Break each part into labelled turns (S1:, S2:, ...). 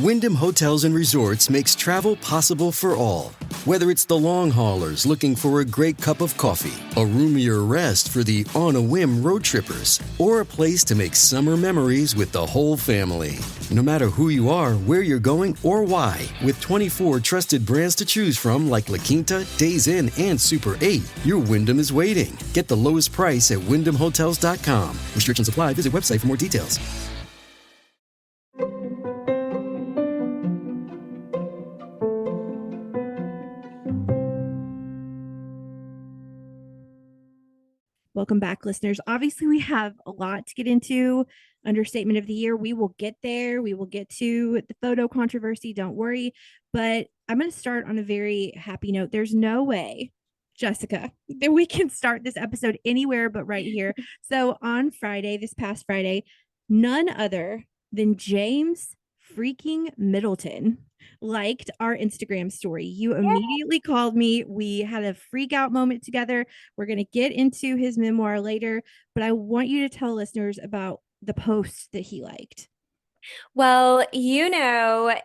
S1: Wyndham Hotels and Resorts makes travel possible for all. Whether it's the long haulers looking for a great cup of coffee, a roomier rest for the on-a-whim road trippers, or a place to make summer memories with the whole family. No matter who you are, where you're going, or why, with 24 trusted brands to choose from like La Quinta, Days Inn, and Super 8, your Wyndham is waiting. Get the lowest price at wyndhamhotels.com. Restrictions apply. Visit website for more details.
S2: Welcome back, listeners. Obviously, we have a lot to get into. Understatement of the year. We will get there. We will get to the photo controversy. Don't worry. But I'm going to start on a very happy note. There's no way, Jessica, that we can start this episode anywhere but right here. So on Friday, this past Friday, none other than James freaking Middleton liked our Instagram story. You immediately called me. We had a freak out moment together. We're going to get into his memoir later, but I want you to tell listeners about the post that he liked.
S3: Well, you know,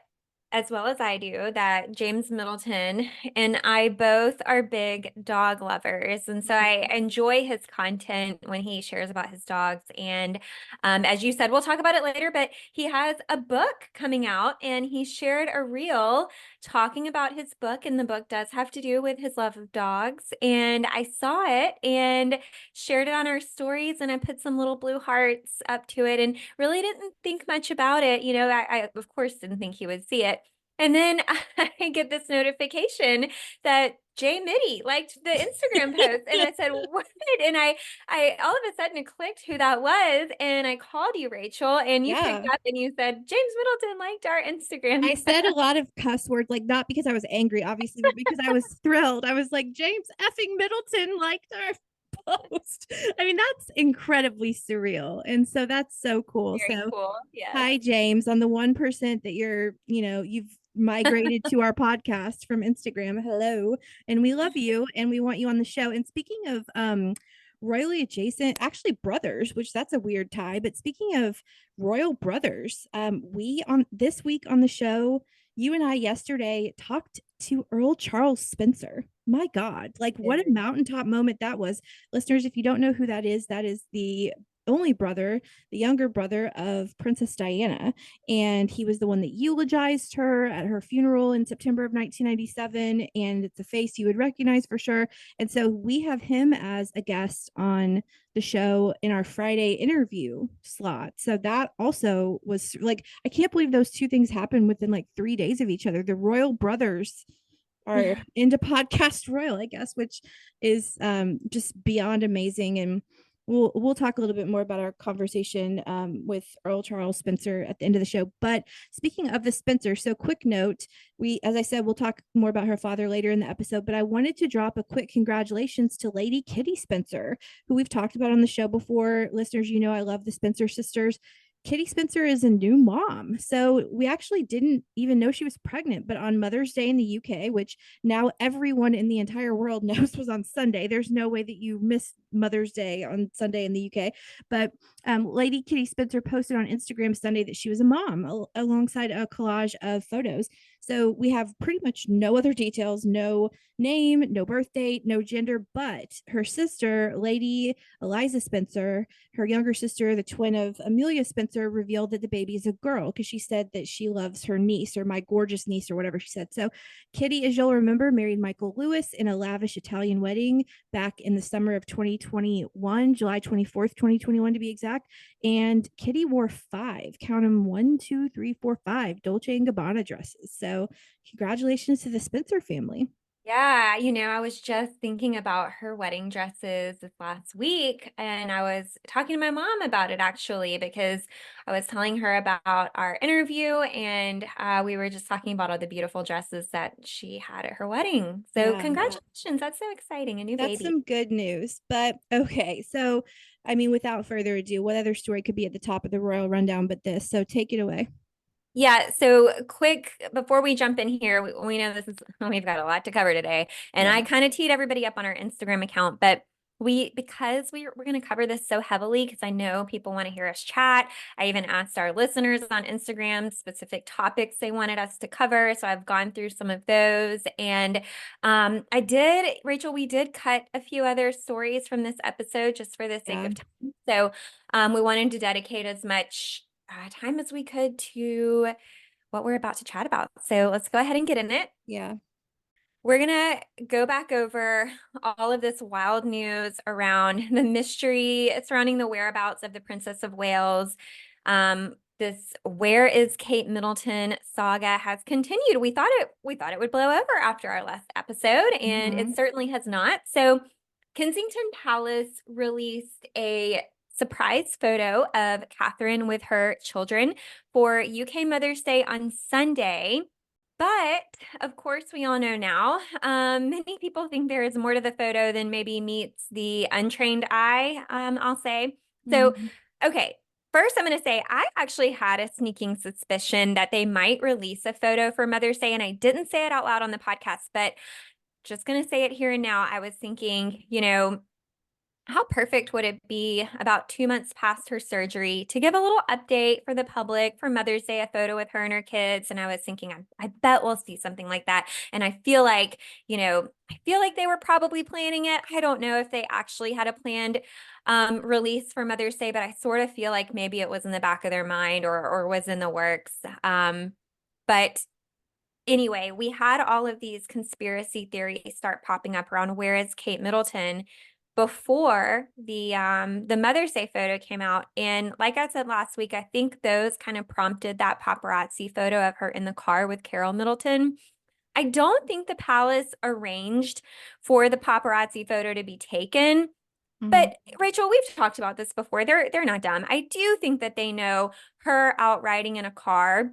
S3: as well as I do, that James Middleton and I both are big dog lovers. And so I enjoy his content when he shares about his dogs. And as you said, we'll talk about it later, but he has a book coming out and he shared a reel talking about his book. And the book does have to do with his love of dogs. And I saw it and shared it on our stories, and I put some little blue hearts up to it and really didn't think much about it. You know, I of course didn't think he would see it. And then I get this notification that Jay Mitty liked the Instagram post. And I said, what? And I all of a sudden it clicked who that was. And I called you, Rachel, and you picked up and you said, James Middleton liked our Instagram.
S2: I said a lot of cuss words, like not because I was angry, obviously, but because I was thrilled. I was like, James effing Middleton liked our post. I mean, that's incredibly surreal. And so that's so cool.
S3: Very cool. Yeah.
S2: Hi, James, on the 1% that you've migrated to our podcast from Instagram. Hello. And we love you and we want you on the show. And speaking of royally adjacent, actually brothers, which that's a weird tie, but speaking of royal brothers, we on this week on the show, you and I yesterday talked to Earl Charles Spencer. My God, like what a mountaintop moment that was. Listeners, if you don't know who that is the only brother, the younger brother of Princess Diana. And he was the one that eulogized her at her funeral in September of 1997. And it's a face you would recognize for sure. And so we have him as a guest on the show in our Friday interview slot. So that also was like, I can't believe those two things happened within like 3 days of each other. The royal brothers are into podcast royal, I guess, which is just beyond amazing. And we'll talk a little bit more about our conversation with Earl Charles Spencer at the end of the show. But speaking of the Spencer, so quick note, as I said, we'll talk more about her father later in the episode, but I wanted to drop a quick congratulations to Lady Kitty Spencer, who we've talked about on the show before. Listeners, you know I love the Spencer sisters. Kitty Spencer is a new mom. So we actually didn't even know she was pregnant, but on Mother's Day in the UK, which now everyone in the entire world knows was on Sunday. There's no way that you miss Mother's Day on Sunday in the UK. But Lady Kitty Spencer posted on Instagram Sunday that she was a mom alongside a collage of photos. So we have pretty much no other details, no name, no birth date, no gender, but her sister, Lady Eliza Spencer, her younger sister, the twin of Amelia Spencer, revealed that the baby is a girl because she said that she loves her niece, or my gorgeous niece, or whatever she said. So Kitty, as you'll remember, married Michael Lewis in a lavish Italian wedding back in the summer of 2021, July 24th, 2021 to be exact. And Kitty wore 5, count them, 1, 2, 3, 4, 5 Dolce & Gabbana dresses. So congratulations to the Spencer family.
S3: Yeah, you know, I was just thinking about her wedding dresses this last week, and I was talking to my mom about it actually, because I was telling her about our interview, and we were just talking about all the beautiful dresses that she had at her wedding. So congratulations, that's so exciting, a new baby.
S2: That's some good news. But okay, so I mean, without further ado, what other story could be at the top of the royal rundown but this? So take it away.
S3: Yeah, so quick, before we jump in here, we know we've got a lot to cover today, and I kind of teed everybody up on our Instagram account, but because we're going to cover this so heavily, because I know people want to hear us chat. I even asked our listeners on Instagram specific topics they wanted us to cover. So I've gone through some of those. And Rachel, we did cut a few other stories from this episode just for the sake of time. So we wanted to dedicate as much time as we could to what we're about to chat about. So let's go ahead and get in it.
S2: Yeah.
S3: We're going to go back over all of this wild news around the mystery surrounding the whereabouts of the Princess of Wales. This "Where is Kate Middleton" saga has continued. We thought it would blow over after our last episode, and it certainly has not. So Kensington Palace released a surprise photo of Catherine with her children for UK Mother's Day on Sunday. But of course, we all know now, many people think there is more to the photo than maybe meets the untrained eye, I'll say. So, okay, first I'm going to say I actually had a sneaking suspicion that they might release a photo for Mother's Day, and I didn't say it out loud on the podcast, but just going to say it here and now. I was thinking, how perfect would it be about 2 months past her surgery to give a little update for the public for Mother's Day, a photo with her and her kids? And I was thinking, I bet we'll see something like that. And I feel like, they were probably planning it. I don't know if they actually had a planned release for Mother's Day, but I sort of feel like maybe it was in the back of their mind or was in the works. But anyway, we had all of these conspiracy theories start popping up around where is Kate Middleton before the Mother's Day photo came out. And like I said last week, I think those kind of prompted that paparazzi photo of her in the car with Carol Middleton. I don't think the palace arranged for the paparazzi photo to be taken. But Rachel, we've talked about this before. They're not dumb. I do think that they know her out riding in a car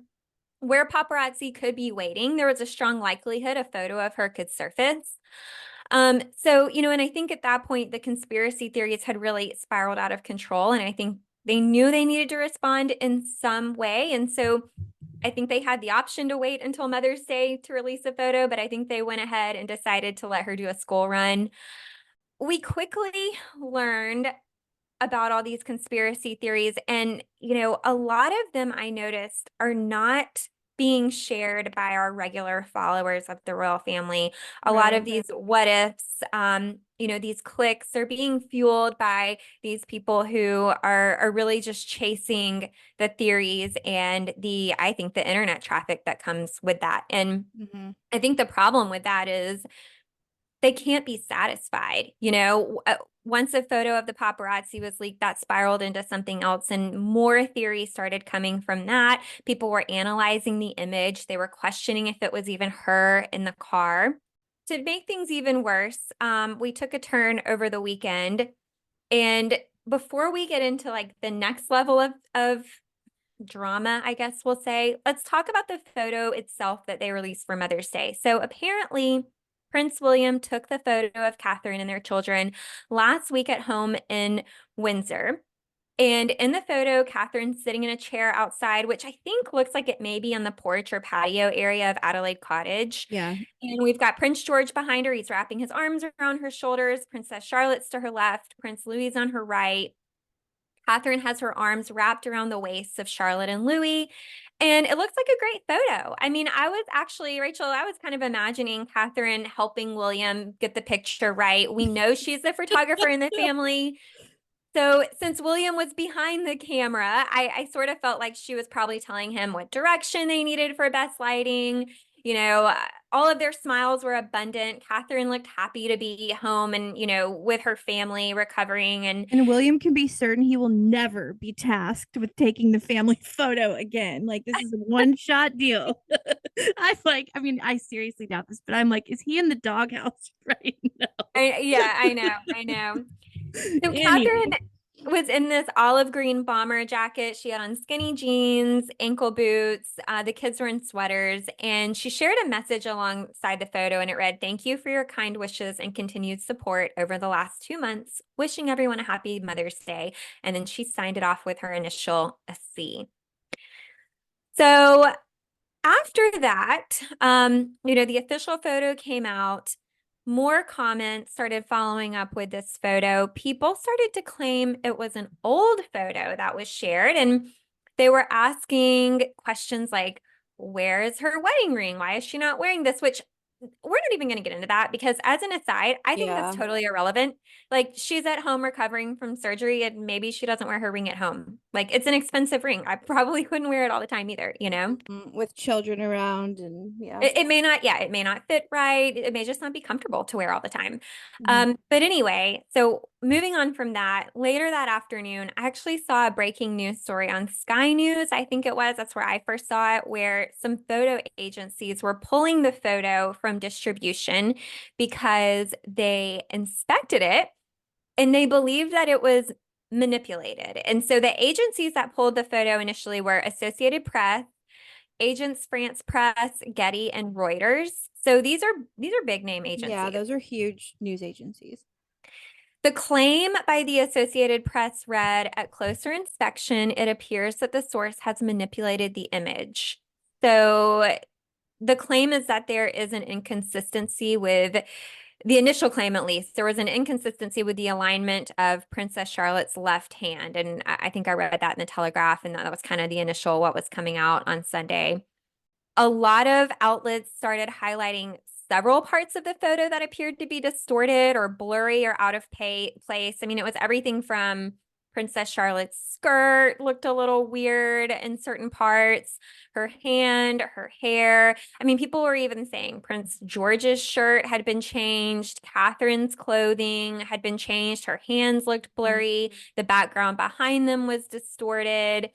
S3: where paparazzi could be waiting. There was a strong likelihood a photo of her could surface. So, and I think at that point, the conspiracy theories had really spiraled out of control. And I think they knew they needed to respond in some way. And so I think they had the option to wait until Mother's Day to release a photo, but I think they went ahead and decided to let her do a school run. We quickly learned about all these conspiracy theories. And, a lot of them I noticed are not being shared by our regular followers of the royal family. A lot of these what ifs, these clicks are being fueled by these people who are really just chasing the theories and I think the internet traffic that comes with that. And I think the problem with that is they can't be satisfied. Once a photo of the paparazzi was leaked, that spiraled into something else, and more theories started coming from that. People were analyzing the image. They were questioning if it was even her in the car. To make things even worse, we took a turn over the weekend. And before we get into like the next level of drama, I guess we'll say, let's talk about the photo itself that they released for Mother's Day. So apparently, Prince William took the photo of Catherine and their children last week at home in Windsor. And in the photo, Catherine's sitting in a chair outside, which I think looks like it may be on the porch or patio area of Adelaide Cottage.
S2: Yeah.
S3: And we've got Prince George behind her. He's wrapping his arms around her shoulders. Princess Charlotte's to her left. Prince Louis on her right. Catherine has her arms wrapped around the waists of Charlotte and Louis. And it looks like a great photo. I mean, Rachel, I was kind of imagining Catherine helping William get the picture right. We know she's the photographer in the family. So since William was behind the camera, I sort of felt like she was probably telling him what direction they needed for best lighting. All of their smiles were abundant. Catherine looked happy to be home and, with her family recovering. And
S2: William can be certain he will never be tasked with taking the family photo again. Like, this is a one-shot deal. I seriously doubt this, but I'm like, is he in the doghouse right now?
S3: I know. So Catherine was in this olive green bomber jacket. She had on skinny jeans, ankle boots. The kids were in sweaters, and she shared a message alongside the photo, and it read, "Thank you for your kind wishes and continued support over the last 2 months. Wishing everyone a happy Mother's Day." And then she signed it off with her initial, a C. So after that, the official photo came out. more comments started following up with this photo. People started to claim it was an old photo that was shared, and they were asking questions like, where is her wedding ring? Why is she not wearing this? Which we're not even going to get into that, because as an aside, I think that's totally irrelevant. Like, she's at home recovering from surgery, and maybe she doesn't wear her ring at home. Like, it's an expensive ring. I probably wouldn't wear it all the time either, you know?
S2: With children around, and
S3: It may not, yeah, it may not fit right. It may just not be comfortable to wear all the time. But anyway, so moving on from that, later that afternoon, I actually saw a breaking news story on Sky News. I think it was, that's where I first saw it, where some photo agencies were pulling the photo from distribution because they inspected it and they believed that it was manipulated. And so the agencies that pulled the photo initially were Associated Press, Agence France Presse, Getty, and Reuters. So these are big name agencies.
S2: Yeah, those are huge news agencies.
S3: The claim by the Associated Press read, at closer inspection, it appears that the source has manipulated the image. So the claim is that there is an inconsistency with the initial claim, at least. There was an inconsistency with the alignment of Princess Charlotte's left hand. And I think I read that in the Telegraph, and that was kind of the initial what was coming out on Sunday. A lot of outlets started highlighting several parts of the photo that appeared to be distorted or blurry or out of place. I mean, it was everything from Princess Charlotte's skirt looked a little weird in certain parts, her hand, her hair. I mean, people were even saying Prince George's shirt had been changed, Catherine's clothing had been changed, her hands looked blurry, the background behind them was distorted.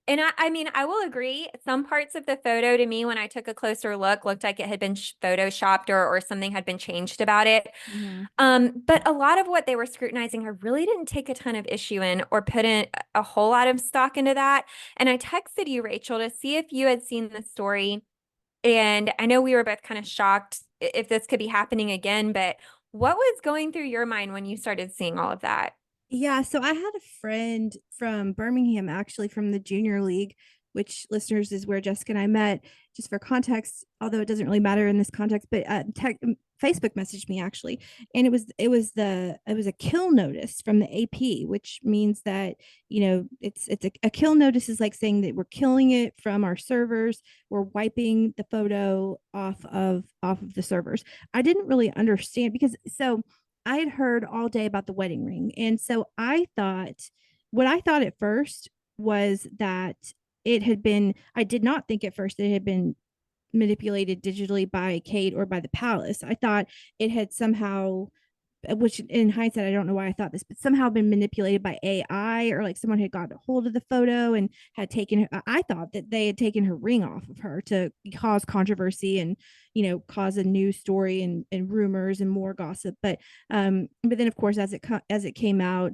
S3: And I mean, I will agree, some parts of the photo to me, when I took a closer look, looked like it had been photoshopped or something had been changed about it. But a lot of what they were scrutinizing, I really didn't take a ton of issue in or put in a whole lot of stock into that. And I texted you, Rachel, to see if you had seen the story. And I know we were both kind of shocked if this could be happening again, but what was going through your mind when you started seeing all of that?
S2: Yeah, so I had a friend from Birmingham, actually from the junior league, which, listeners, is where Jessica and I met. Just for context, although it doesn't really matter in this context, but Facebook messaged me, actually, and it was a kill notice from the AP, which means that, it's a kill notice is like saying that we're killing it from our servers, we're wiping the photo off of the servers. I didn't really understand, because I had heard all day about the wedding ring. And so what I thought at first was that I did not think at first that it had been manipulated digitally by Kate or by the palace. I thought it had somehow, which in hindsight, I don't know why I thought this, but somehow been manipulated by AI, or like someone had gotten a hold of the photo and had taken, I thought that they had taken her ring off of her to cause controversy and, cause a news story and rumors and more gossip. But then of course, as it came out,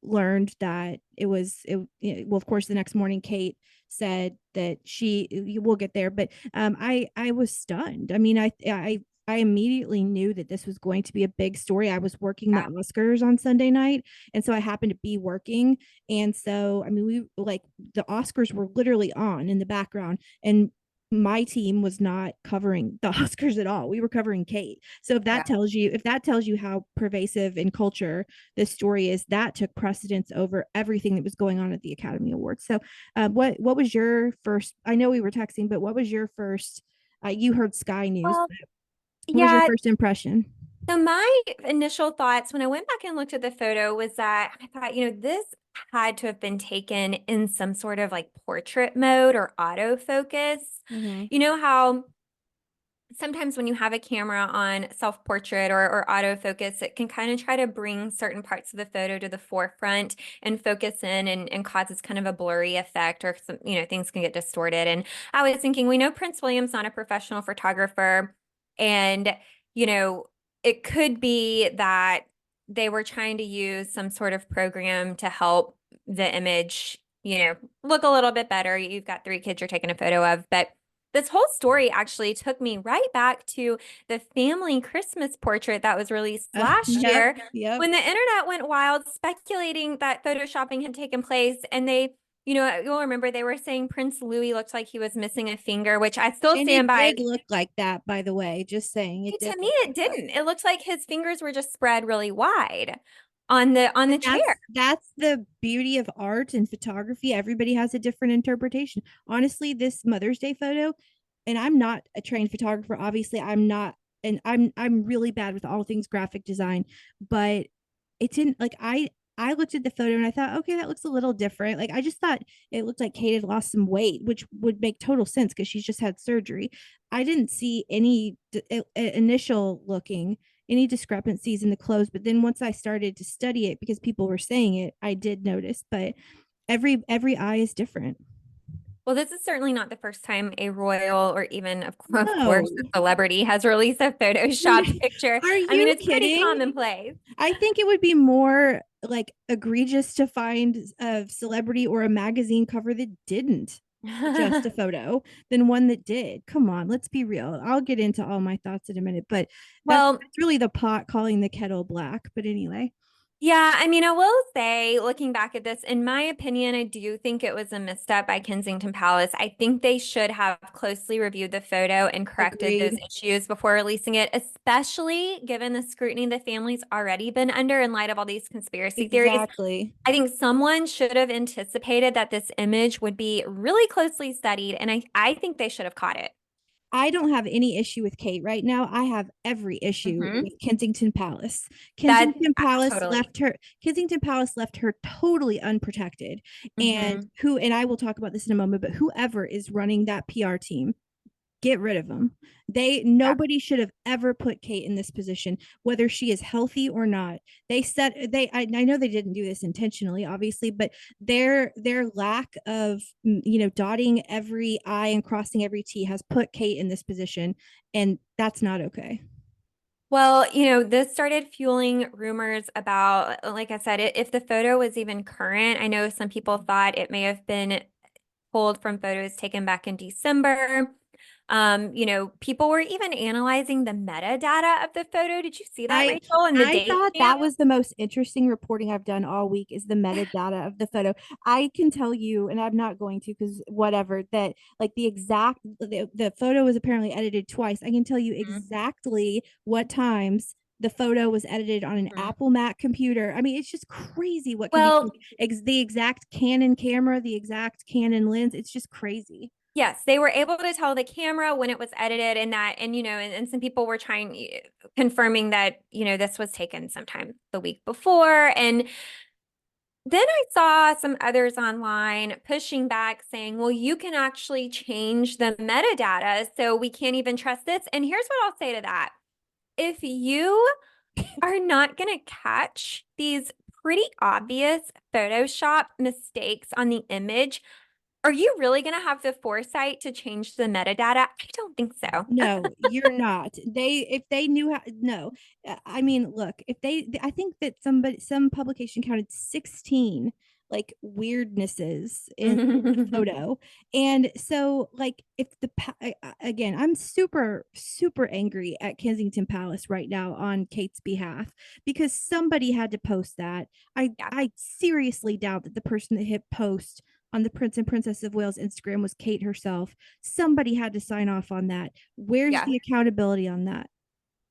S2: learned that well, of course, the next morning, Kate said that we'll get there, but I was stunned. I mean, I immediately knew that this was going to be a big story. I was working the Oscars on Sunday night, and so I happened to be working. And so, I mean, the Oscars were literally on in the background, and my team was not covering the Oscars at all. We were covering Kate. So if that tells you how pervasive in culture this story is, that took precedence over everything that was going on at the Academy Awards. So what was your first, I know we were texting, but what was your first, you heard Sky News.
S3: Well,
S2: what was your first impression?
S3: So my initial thoughts when I went back and looked at the photo was that I thought, this had to have been taken in some sort of like portrait mode or autofocus. You know how sometimes when you have a camera on self-portrait or autofocus, it can kind of try to bring certain parts of the photo to the forefront and focus in and causes kind of a blurry effect, or some, things can get distorted. And I was thinking, we know Prince William's not a professional photographer, and, it could be that they were trying to use some sort of program to help the image, look a little bit better. You've got 3 kids you're taking a photo of, but this whole story actually took me right back to the family Christmas portrait that was released last year, when the internet went wild speculating that photoshopping had taken place, and they you'll remember they were saying Prince Louis looked like he was missing a finger, which I still
S2: And
S3: stand
S2: it
S3: by.
S2: did look like that, by the way. Just saying, it did
S3: To me,
S2: look
S3: it
S2: like that.
S3: didn't. It looked like his fingers were just spread really wide on the
S2: And
S3: chair.
S2: that's the beauty of art and photography. Everybody has a different interpretation. Honestly, this Mother's Day photo, and I'm not a trained photographer. Obviously, I'm not, and I'm really bad with all things graphic design, but it didn't like I looked at the photo and I thought, okay, that looks a little different. Like I just thought it looked like Kate had lost some weight, which would make total sense because she's just had surgery. I didn't see any initial looking any discrepancies in the clothes, but then once I started to study it because people were saying it, I did notice. But every eye is different.
S3: Well, this is certainly not the first time a royal or even, of course,
S2: No.
S3: a celebrity has released a photoshopped picture.
S2: Are
S3: I mean,
S2: you
S3: it's pretty
S2: kidding?
S3: commonplace.
S2: I think it would be more like egregious to find a celebrity or a magazine cover that didn't adjust a photo than one that did. Come on, let's be real. I'll get into all my thoughts in a minute, but
S3: Well,
S2: that's really the pot calling the kettle black. But anyway,
S3: yeah, I mean, I will say, looking back at this, in my opinion, I do think it was a misstep by Kensington Palace. I think they should have closely reviewed the photo and corrected those
S2: agreed.
S3: issues before releasing it, especially given the scrutiny the family's already been under in light of all these conspiracy theories.
S2: Exactly.
S3: I think someone should have anticipated that this image would be really closely studied, and I think they should have caught it.
S2: I don't have any issue with Kate right now. I have every issue
S3: Hmm.
S2: with Kensington Palace.
S3: That totally.
S2: Kensington Palace left her totally unprotected. And
S3: Hmm.
S2: and I will talk about this in a moment, but whoever is running that PR team, get rid of them.
S3: Yeah.
S2: Nobody should have ever put Kate in this position, whether she is healthy or not. I know they didn't do this intentionally, obviously, but their lack of dotting every I and crossing every T has put Kate in this position, and that's not okay.
S3: Well, this started fueling rumors about, like I said, if the photo was even current. I know some people thought it may have been pulled from photos taken back in December. People were even analyzing the metadata of the photo. Did you see that,
S2: I
S3: Rachel? And the
S2: I
S3: date
S2: thought
S3: stamp?
S2: that was the most interesting reporting I've done all week is the metadata of the photo. I can tell you, and I'm not going to because whatever, that like the photo was apparently edited twice. I can tell you exactly what times the photo was edited on an
S3: Mhm.
S2: Apple Mac computer. I mean, it's just crazy what can be
S3: Well,
S2: the exact Canon camera, the exact Canon lens. It's just crazy.
S3: yes, they were able to tell the camera when it was edited and some people were confirming that, this was taken sometime the week before. And then I saw some others online pushing back saying, well, you can actually change the metadata, so we can't even trust this. And here's what I'll say to that. If you are not going to catch these pretty obvious Photoshop mistakes on the image, are you really going to have the foresight to change the metadata? I don't think so.
S2: No, you're not. If they knew how, no. I mean, look, I think that some publication counted 16 like weirdnesses in the photo. And so, like, if again, I'm super, super angry at Kensington Palace right now on Kate's behalf because somebody had to post that.
S3: Yeah.
S2: I seriously doubt that the person that hit post on the Prince and Princess of Wales Instagram was Kate herself. Somebody had to sign off on that. Where's
S3: Yeah.
S2: the accountability on that?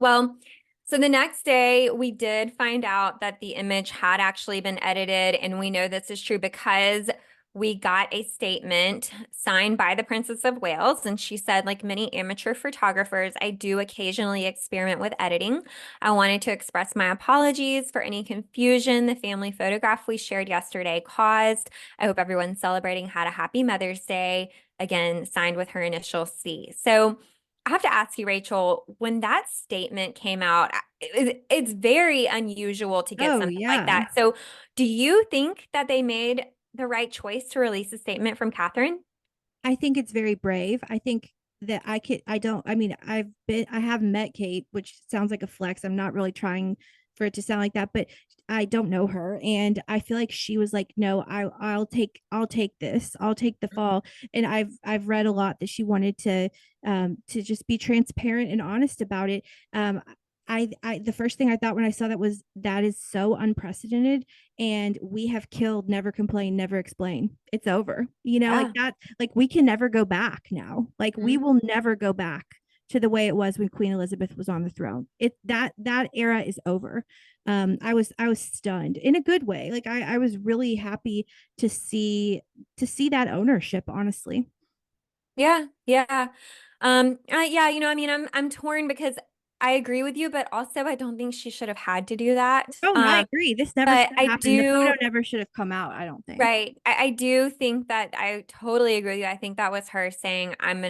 S3: Well, so the next day, we did find out that the image had actually been edited, and we know this is true because we got a statement signed by the Princess of Wales, and she said, like many amateur photographers, I do occasionally experiment with editing. I wanted to express my apologies for any confusion the family photograph we shared yesterday caused. I hope everyone celebrating had a happy Mother's Day. Again, signed with her initial C. So I have to ask you, Rachel, when that statement came out, it's very unusual to get
S2: Oh,
S3: something like
S2: yeah.
S3: that. So, do you think that they made the right choice to release a statement from Catherine?
S2: I think it's very brave. I think that I mean, I have met Kate, which sounds like a flex. I'm not really trying for it to sound like that, but I don't know her. And I feel like she was like, no, I'll take this. I'll take the fall. And I've read a lot that she wanted to just be transparent and honest about it. the first thing I thought when I saw that is so unprecedented, and we have killed never complain, never explain. It's over. Like
S3: Yeah.
S2: that, like we can never go back now. Like we
S3: Mhm.
S2: will never go back to the way it was when Queen Elizabeth was on the throne. That era is over. I was stunned in a good way. Like I was really happy to see that ownership, honestly.
S3: Yeah, yeah. Yeah, I mean, I'm torn because I agree with you, but also I don't think she should have had to do that.
S2: Oh, and I agree. This never
S3: But
S2: should
S3: I
S2: have happened. The photo
S3: do,
S2: never should have come out, I don't think.
S3: right. I do think that I totally agree with you. I think that was her saying, I'm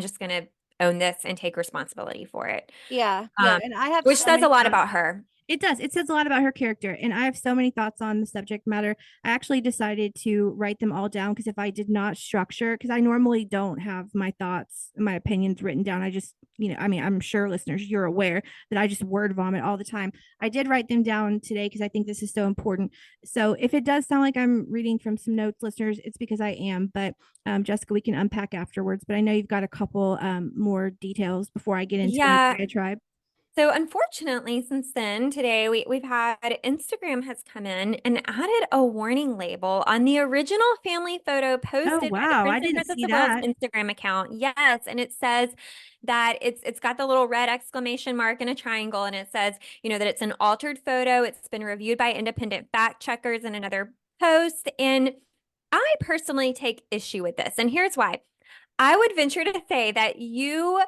S3: just gonna own this and take responsibility for it.
S4: Yeah.
S3: Um,
S4: And I have
S3: which
S4: so
S3: says a
S4: many
S3: lot
S4: thoughts.
S3: about her.
S2: It does. It says a lot about her character. And I have so many thoughts on the subject matter. I actually decided to write them all down because if I did not structure, because I normally don't have my thoughts and my opinions written down. I just, I mean, I'm sure listeners, you're aware that I just word vomit all the time. I did write them down today because I think this is so important. So if it does sound like I'm reading from some notes, listeners, it's because I am. But Jessica, we can unpack afterwards. But I know you've got a couple more details before I get into my
S3: Yeah.
S2: diatribe.
S3: So unfortunately, since then, today we've had Instagram has come in and added a warning label on the original family photo
S2: Oh,
S3: posted by the
S2: wow.
S3: Prince
S2: I
S3: and
S2: didn't
S3: Princess
S2: see
S3: of Wales
S2: that.
S3: Instagram account. Yes, and it says that it's got the little red exclamation mark and a triangle, and it says, that it's an altered photo. It's been reviewed by independent fact checkers in another post. And I personally take issue with this. And here's why. I would venture to say that you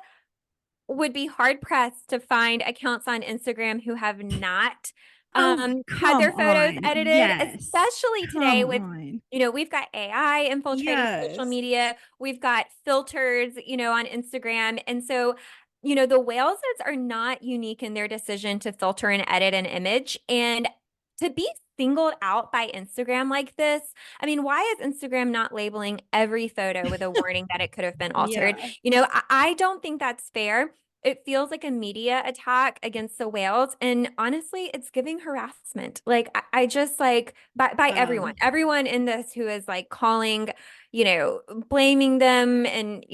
S3: would be hard pressed to find accounts on Instagram who have not
S2: Oh,
S3: had
S2: come
S3: their photos
S2: on.
S3: edited,
S2: Yes.
S3: especially today
S2: Come
S3: with,
S2: on.
S3: we've got AI infiltrating social
S2: Yes.
S3: media, we've got filters, on Instagram. And so, the Waleses are not unique in their decision to filter and edit an image. And to be singled out by Instagram like this, I mean, why is Instagram not labeling every photo with a warning that it could have been altered?
S2: Yeah.
S3: I don't think that's fair. It feels like a media attack against the Wales. And honestly, it's giving harassment. Like, I just like by
S2: Wow.
S3: everyone in this who is like calling, blaming them and,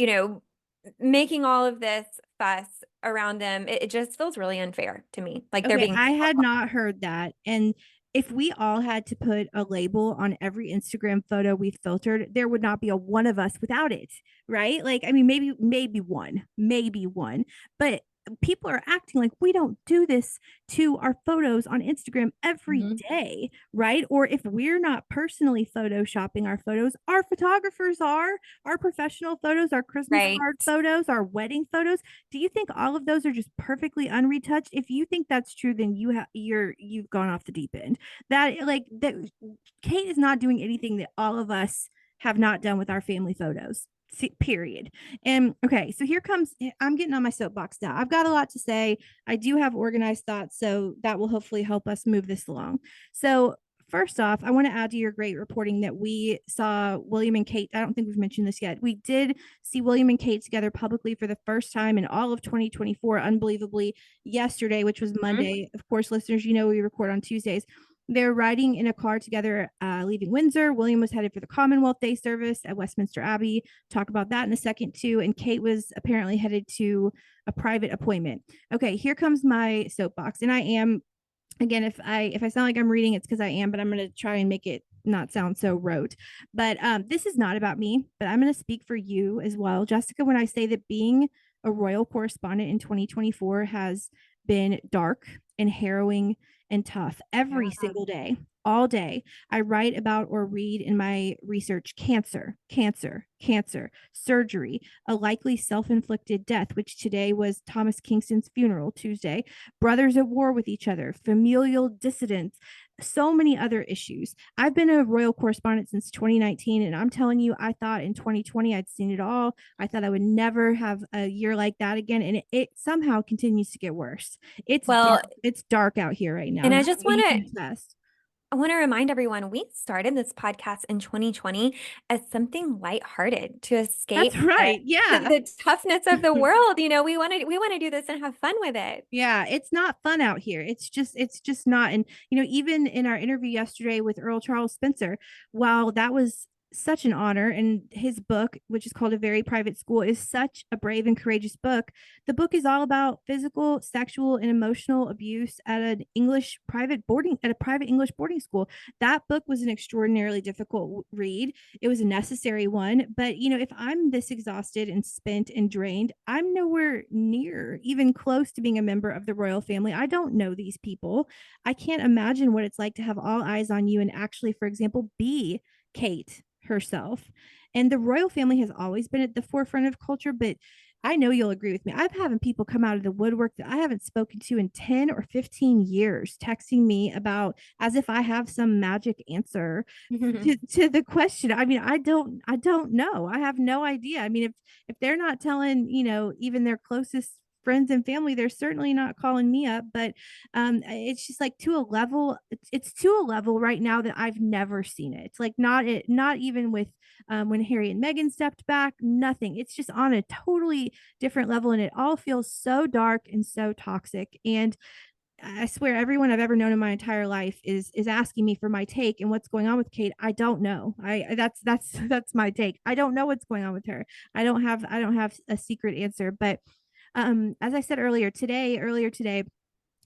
S3: making all of this fuss around them. It just feels really unfair to me. Like they're
S2: Okay,
S3: being
S2: I had not heard that. And if we all had to put a label on every Instagram photo we filtered, there would not be a one of us without it, right? Like, I mean, maybe one, but people are acting like we don't do this to our photos on Instagram every
S3: Mhm.
S2: day, right? Or if we're not personally photoshopping our photos, our photographers are, our professional photos, our Christmas
S3: Right.
S2: card photos, our wedding photos. Do you think all of those are just perfectly unretouched? If you think that's true, then you've gone off the deep end. That Kate is not doing anything that all of us have not done with our family photos. Period. And okay, so here comes, I'm getting on my soapbox now. I've got a lot to say. I do have organized thoughts, so that will hopefully help us move this along. So first off, I want to add to your great reporting that we saw William and Kate. I don't think we've mentioned this yet. We did see William and Kate together publicly for the first time in all of 2024, unbelievably, yesterday, which was Monday. Of course, listeners, we record on Tuesdays. They're riding in a car together, leaving Windsor. William was headed for the Commonwealth Day Service at Westminster Abbey. Talk about that in a second, too. And Kate was apparently headed to a private appointment. Okay, here comes my soapbox. And I am, again, if I sound like I'm reading, it's because I am, but I'm going to try and make it not sound so rote. But this is not about me, but I'm going to speak for you as well, Jessica, when I say that being a royal correspondent in 2024 has been dark and harrowing and tough every single day, all day. I write about or read in my research cancer, surgery, a likely self-inflicted death, which today was Thomas Kingston's funeral, Tuesday, brothers at war with each other, familial dissidence, so many other issues. I've been a royal correspondent since 2019, and I'm telling you, I thought in 2020 I'd seen it all. I thought I would never have a year like that again, and it somehow continues to get worse. It's dark out here right now.
S3: And I
S2: You
S3: just
S2: can
S3: want to
S2: attest.
S3: I want to remind everyone we started this podcast in 2020 as something lighthearted to escape
S2: That's right. Yeah.
S3: the toughness of the world. We want to do this and have fun with it.
S2: Yeah, it's not fun out here. It's just not. And even in our interview yesterday with Earl Charles Spencer, while that was such an honor. And his book, which is called A Very Private School, is such a brave and courageous book. The book is all about physical, sexual, and emotional abuse at a private English boarding school. That book was an extraordinarily difficult read. It was a necessary one. But, if I'm this exhausted and spent and drained, I'm nowhere near even close to being a member of the royal family. I don't know these people. I can't imagine what it's like to have all eyes on you and actually, for example, be Kate herself. And the royal family has always been at the forefront of culture, but I know you'll agree with me. I've having people come out of the woodwork that I haven't spoken to in 10 or 15 years texting me about as if I have some magic answer to the question. I mean, I don't know. I have no idea. I mean, if they're not telling, even their closest friends and family, they're certainly not calling me up. But it's just like to a level, it's to a level right now that I've never seen it. It's like not even with when Harry and Meghan stepped back, nothing. It's just on a totally different level, and it all feels so dark and so toxic. And I swear everyone I've ever known in my entire life is asking me for my take and what's going on with Kate. I don't know. That's my take. I don't know what's going on with her. I don't have a secret answer. But as I said earlier today,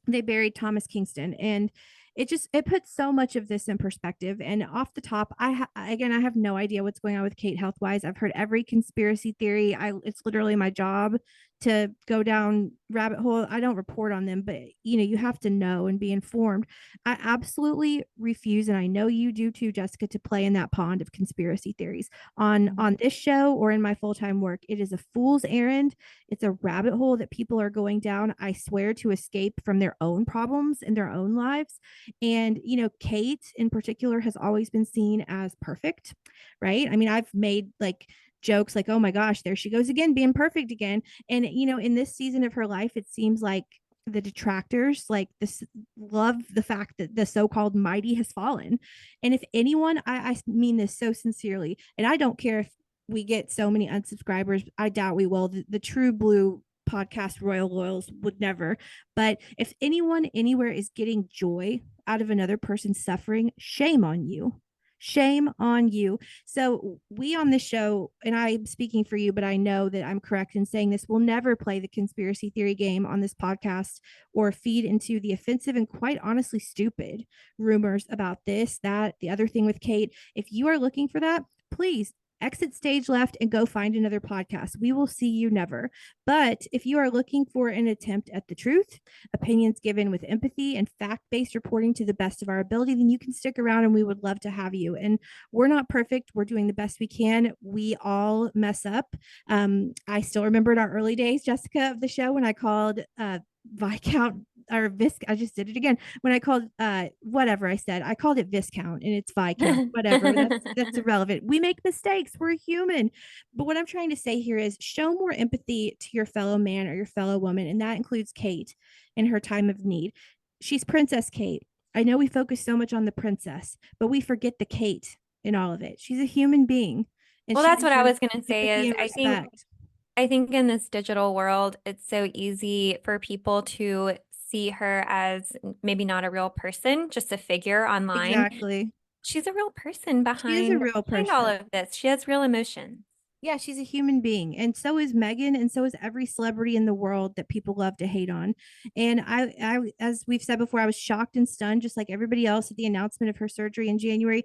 S2: they buried Thomas Kingston, and it puts so much of this in perspective. And off the top, I have no idea what's going on with Kate health wise. I've heard every conspiracy theory. It's literally my job to go down rabbit hole. I don't report on them, but you have to know and be informed. I absolutely refuse, and I know you do too, Jessica, to play in that pond of conspiracy theories on this show or in my full-time work. It is a fool's errand. It's a rabbit hole that people are going down, I swear, to escape from their own problems in their own lives. And Kate in particular has always been seen as perfect, right? I mean, I've made like jokes like, oh my gosh, there she goes again, being perfect again. And in this season of her life, it seems like the detractors like this love the fact that the so-called mighty has fallen. And if anyone, I mean this so sincerely, and I don't care if we get so many unsubscribers, I doubt we will. The true blue podcast royal loyals would never. But if anyone anywhere is getting joy out of another person's suffering, shame on you. Shame on you. So we on this show, and I'm speaking for you, but I know that I'm correct in saying this, will never play the conspiracy theory game on this podcast or feed into the offensive and quite honestly stupid rumors about this, that, the other thing with Kate. If you are looking for that, please exit stage left and go find another podcast. We will see you never. But if you are looking for an attempt at the truth, opinions given with empathy and fact-based reporting to the best of our ability, then you can stick around and we would love to have you. And we're not perfect. We're doing the best we can. We all mess up. I still remember in our early days, Jessica, of the show when I called Viscount or I just did it again. When I called whatever I said, I called it Viscount and it's Viscount, whatever. That's irrelevant. We make mistakes. We're human. But what I'm trying to say here is show more empathy to your fellow man or your fellow woman. And that includes Kate in her time of need. She's Princess Kate. I know we focus so much on the princess, but we forget the Kate in all of it. She's a human being. And
S3: well, that's what I was going to say is I think in this digital world, it's so easy for people to see her as maybe not a real person, just a figure online.
S2: Exactly.
S3: She's a real person behind all of this. She has real emotions.
S2: Yeah, she's a human being. And so is Meghan, and so is every celebrity in the world that people love to hate on. And I as we've said before, I was shocked and stunned, just like everybody else, at the announcement of her surgery in January.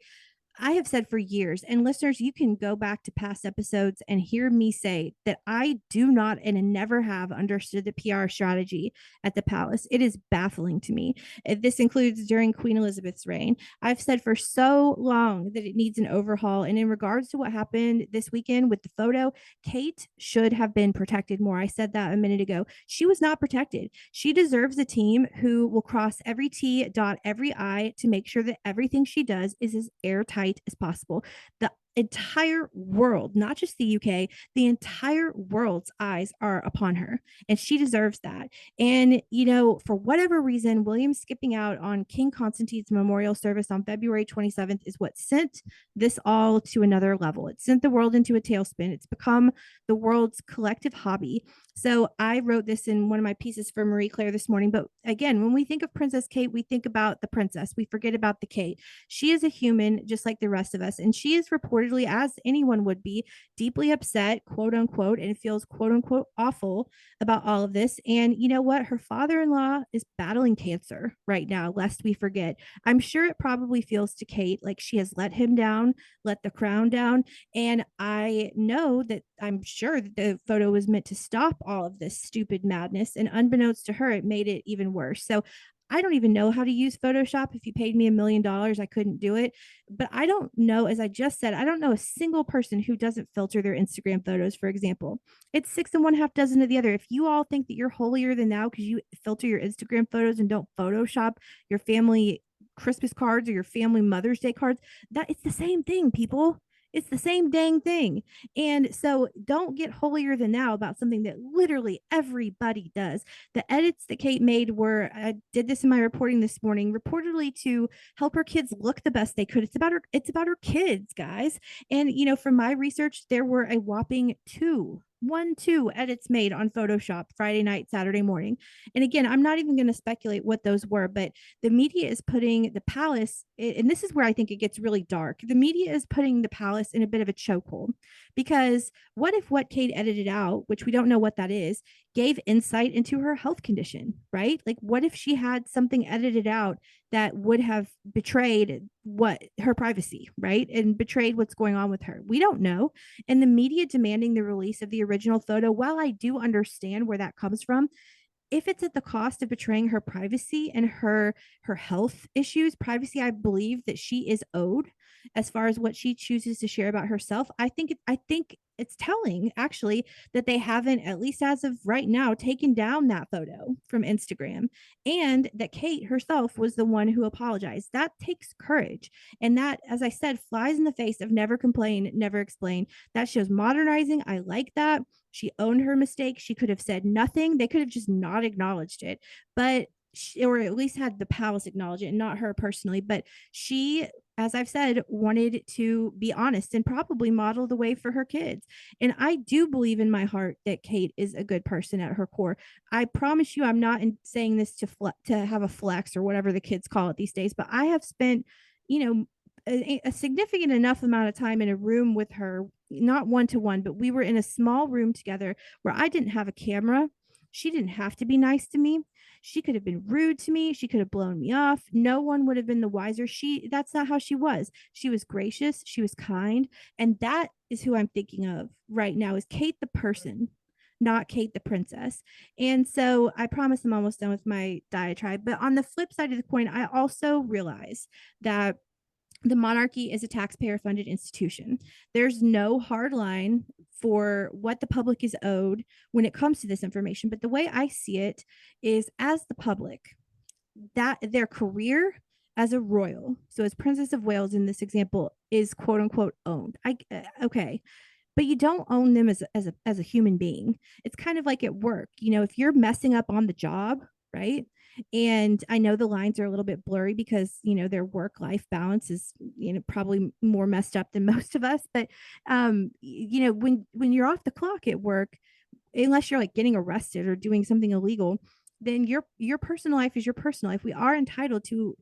S2: I have said for years, and listeners, you can go back to past episodes and hear me say that I do not and never have understood the PR strategy at the palace. It is baffling to me. This includes during Queen Elizabeth's reign. I've said for so long that it needs an overhaul. And in regards to what happened this weekend with the photo, Kate should have been protected more. I said that a minute ago. She was not protected. She deserves a team who will cross every T, dot every I to make sure that everything she does is as airtight as possible. The entire world, not just the UK, the entire world's eyes are upon her, and she deserves that. And for whatever reason, William skipping out on King Constantine's memorial service on February 27th is what sent this all to another level. It sent the world into a tailspin. It's become the world's collective hobby. So I wrote this in one of my pieces for Marie Claire this morning. But again, when we think of Princess Kate, we think about the princess. We forget about the Kate. She is a human just like the rest of us, and she is reported reportedly, as anyone would be, deeply upset, quote unquote, and feels quote unquote awful about all of this. And you know what? Her father-in-law is battling cancer right now, lest we forget. I'm sure it probably feels to Kate like she has let him down, let the crown down. And I know that I'm sure that the photo was meant to stop all of this stupid madness. And unbeknownst to her, it made it even worse. So I don't even know how to use Photoshop. If you paid me $1 million, I couldn't do it. But I don't know, as I just said, I don't know a single person who doesn't filter their Instagram photos, for example. It's six and one half dozen of the other. If you all think that you're holier than thou because you filter your Instagram photos and don't Photoshop your family Christmas cards or your family Mother's Day cards, that it's the same thing, people. It's the same dang thing. And so don't get holier than thou about something that literally everybody does. The edits that Kate made were, I did this in my reporting this morning, reportedly to help her kids look the best they could. It's about her kids, guys. And you know, from my research, there were a whopping two edits made on Photoshop Friday night, Saturday morning. And again, I'm not even going to speculate what those were, but the media is putting the palace, and this is where I think it gets really dark. The media is putting the palace in a bit of a chokehold, because what if what Kate edited out, which we don't know what that is, gave insight into her health condition, right? Like, what if she had something edited out that would have betrayed what her privacy, right? And betrayed what's going on with her. We don't know. And the media demanding the release of the original photo, while I do understand where that comes from, if it's at the cost of betraying her privacy and her health issues, privacy I believe that she is owed as far as what she chooses to share about herself, I think it's telling actually that they haven't, at least as of right now, taken down that photo from Instagram, and that Kate herself was the one who apologized. That takes courage, and that, as I said, flies in the face of never complain, never explain. That shows modernizing. I like that. She owned her mistake. She could have said nothing. They could have just not acknowledged it, but or at least had the palace acknowledge it, not her personally. But she, as I've said, wanted to be honest and probably model the way for her kids. And I do believe in my heart that Kate is a good person at her core. I promise you, I'm not saying this to have a flex or whatever the kids call it these days, but I have spent, you know, a significant enough amount of time in a room with her, not one to one, but we were in a small room together where I didn't have a camera. She didn't have to be nice to me. She could have been rude to me. She could have blown me off. No one would have been the wiser. That's not how she was. She was gracious. She was kind. And that is who I'm thinking of right now, is Kate the person, not Kate the princess. And so I promise I'm almost done with my diatribe. But on the flip side of the coin, I also realize that the monarchy is a taxpayer funded institution. There's no hard line for what the public is owed when it comes to this information. But the way I see it is, as the public, that their career as a royal, so as Princess of Wales in this example, is quote unquote owned. Okay. But you don't own them as a human being. It's kind of like at work. You know, if you're messing up on the job, right? And I know the lines are a little bit blurry because, you know, their work life balance is, you know, probably more messed up than most of us. But, you know, when you're off the clock at work, unless you're like getting arrested or doing something illegal, then your personal life is your personal life. We are entitled to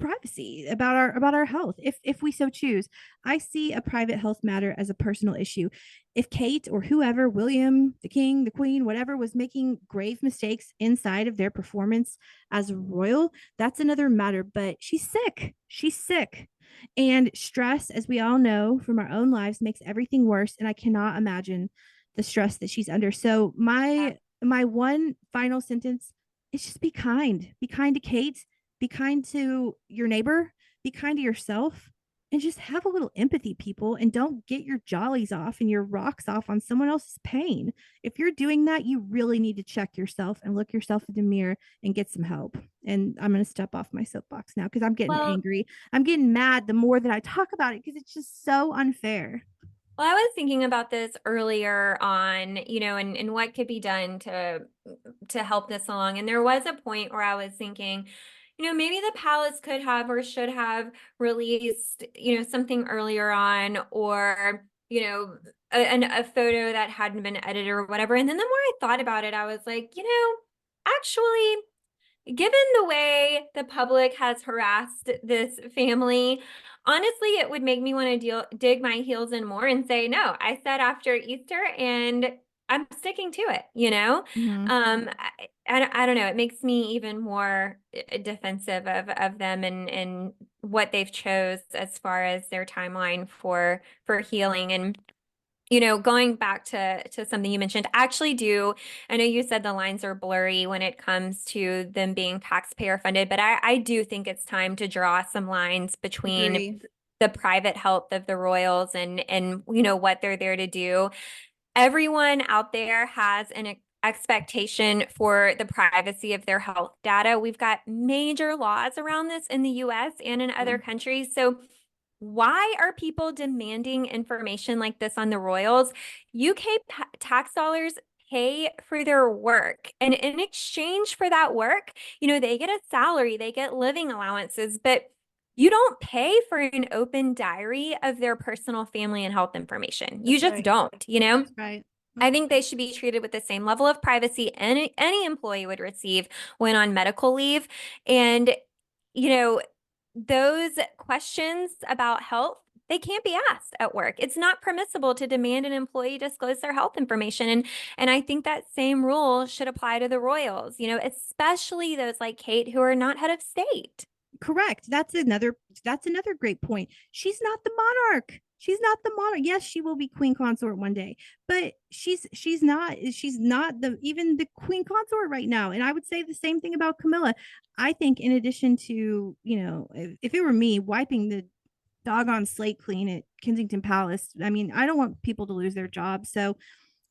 S2: privacy about our health if we so choose. I see a private health matter as a personal issue. If Kate or whoever, William, the king, the queen, whatever, was making grave mistakes inside of their performance as a royal, that's another matter. But she's sick, and stress, as we all know from our own lives, makes everything worse, and I cannot imagine the stress that she's under. So my one final sentence is just be kind to Kate, be kind to your neighbor, be kind to yourself, and just have a little empathy, people, and don't get your jollies off and your rocks off on someone else's pain. If you're doing that, you really need to check yourself and look yourself in the mirror and get some help. And I'm going to step off my soapbox now because I'm getting angry. I'm getting mad the more that I talk about it because it's just so unfair.
S3: Well, I was thinking about this earlier on, you know, and what could be done to help this along. And there was a point where I was thinking, you know, maybe the palace could have or should have released, you know, something earlier on, or, you know, a photo that hadn't been edited or whatever. And then the more I thought about it, I was like, you know, actually, given the way the public has harassed this family, honestly, it would make me want to dig my heels in more and say, no, I said after Easter and I'm sticking to it, you know?
S2: Mhm.
S3: I don't know. It makes me even more defensive of them and what they've chose as far as their timeline for healing. And going back to something you mentioned, I know you said the lines are blurry when it comes to them being taxpayer funded, but I do think it's time to draw some lines between
S2: Agree.
S3: the private health of the royals and what they're there to do. Everyone out there has an expectation for the privacy of their health data. We've got major laws around this in the US and in other countries. So why are people demanding information like this on the royals? UK tax dollars pay for their work. And in exchange for that work, they get a salary, they get living allowances, but you don't pay for an open diary of their personal family and health information. You just don't.
S2: That's right.
S3: I think they should be treated with the same level of privacy any employee would receive when on medical leave. And, you know, those questions about health, they can't be asked at work. It's not permissible to demand an employee disclose their health information. And I think that same rule should apply to the royals, especially those like Kate who are not head of state.
S2: Correct. That's another great point. She's not the monarch. She's not the monarch. Yes, she will be queen consort one day, but she's not the queen consort right now. And I would say the same thing about Camilla. I think in addition to, if it were me wiping the doggone slate clean at Kensington Palace, I mean, I don't want people to lose their jobs. So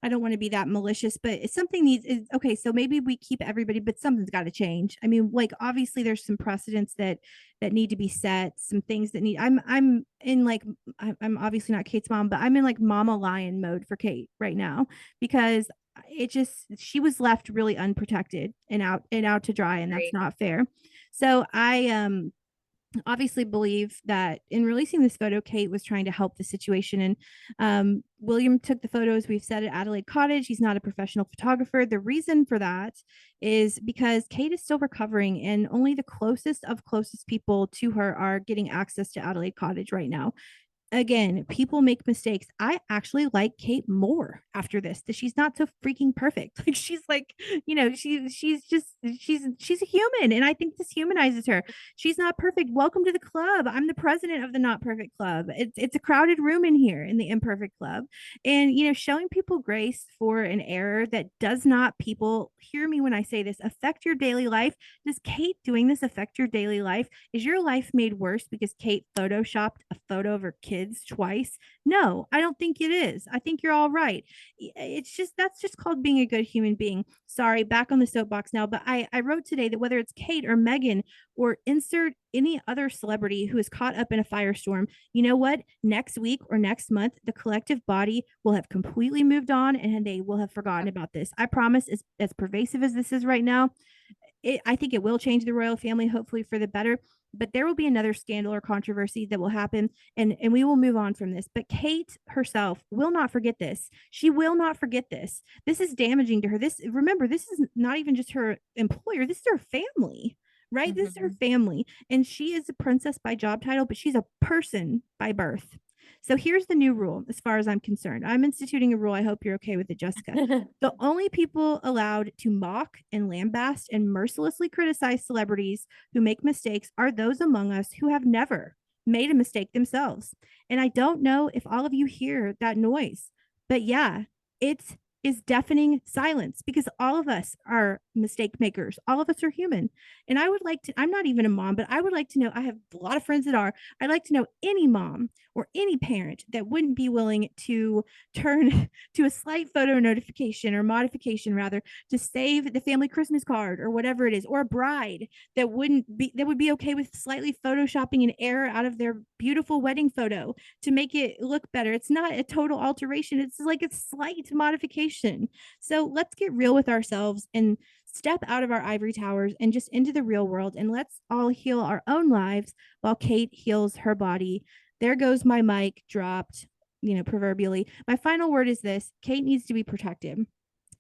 S2: I don't want to be that malicious, but something okay. So maybe we keep everybody, but something's got to change. I mean, like obviously there's some precedents that need to be set, some things that need. I'm in like I'm obviously not Kate's mom, but I'm in like mama lion mode for Kate right now because she was left really unprotected and out to dry, and that's not fair. So I obviously believe that in releasing this photo, Kate was trying to help the situation. And William took the photos, we've said, at Adelaide Cottage. He's not a professional photographer. The reason for that is because Kate is still recovering, and only the closest of closest people to her are getting access to Adelaide Cottage right now. Again, people make mistakes. I actually like Kate more after this, that she's not so freaking perfect. Like she's like, she's a human, and I think this humanizes her. She's not perfect. Welcome to the club. I'm the president of the not perfect club. It's a crowded room in here in the imperfect club. And showing people grace for an error that does not, people hear me when I say this, affect your daily life. Does Kate doing this affect your daily life? Is your life made worse because Kate photoshopped a photo of her kids twice? No, I don't think it is. I think you're all right. That's just called being a good human being. Sorry, back on the soapbox now, but I wrote today that whether it's Kate or Meghan or insert any other celebrity who is caught up in a firestorm, you know what? Next week or next month, the collective body will have completely moved on and they will have forgotten about this. I promise, as pervasive as this is right now, I think it will change the royal family, hopefully for the better. But there will be another scandal or controversy that will happen, and we will move on from this. But Kate herself will not forget this. She will not forget this. This is damaging to her. Remember, this is not even just her employer. This is her family, right? Mm-hmm. This is her family, and she is a princess by job title, but she's a person by birth. So here's the new rule, as far as I'm concerned. I'm instituting a rule. I hope you're okay with it, Jessica. The only people allowed to mock and lambaste and mercilessly criticize celebrities who make mistakes are those among us who have never made a mistake themselves. And I don't know if all of you hear that noise, but yeah, it is deafening silence because all of us are mistake makers. All of us are human. And I would like to, I'm not even a mom, but I would like to know, I have a lot of friends that are, I'd like to know any mom or any parent that wouldn't be willing to turn to a slight photo notification or modification rather to save the family Christmas card or whatever it is, or a bride that would be okay with slightly photoshopping an error out of their beautiful wedding photo to make it look better. It's not a total alteration. It's like a slight modification. So let's get real with ourselves and step out of our ivory towers and just into the real world, and let's all heal our own lives while Kate heals her body. There goes my mic dropped, proverbially. My final word is this: Kate needs to be protected.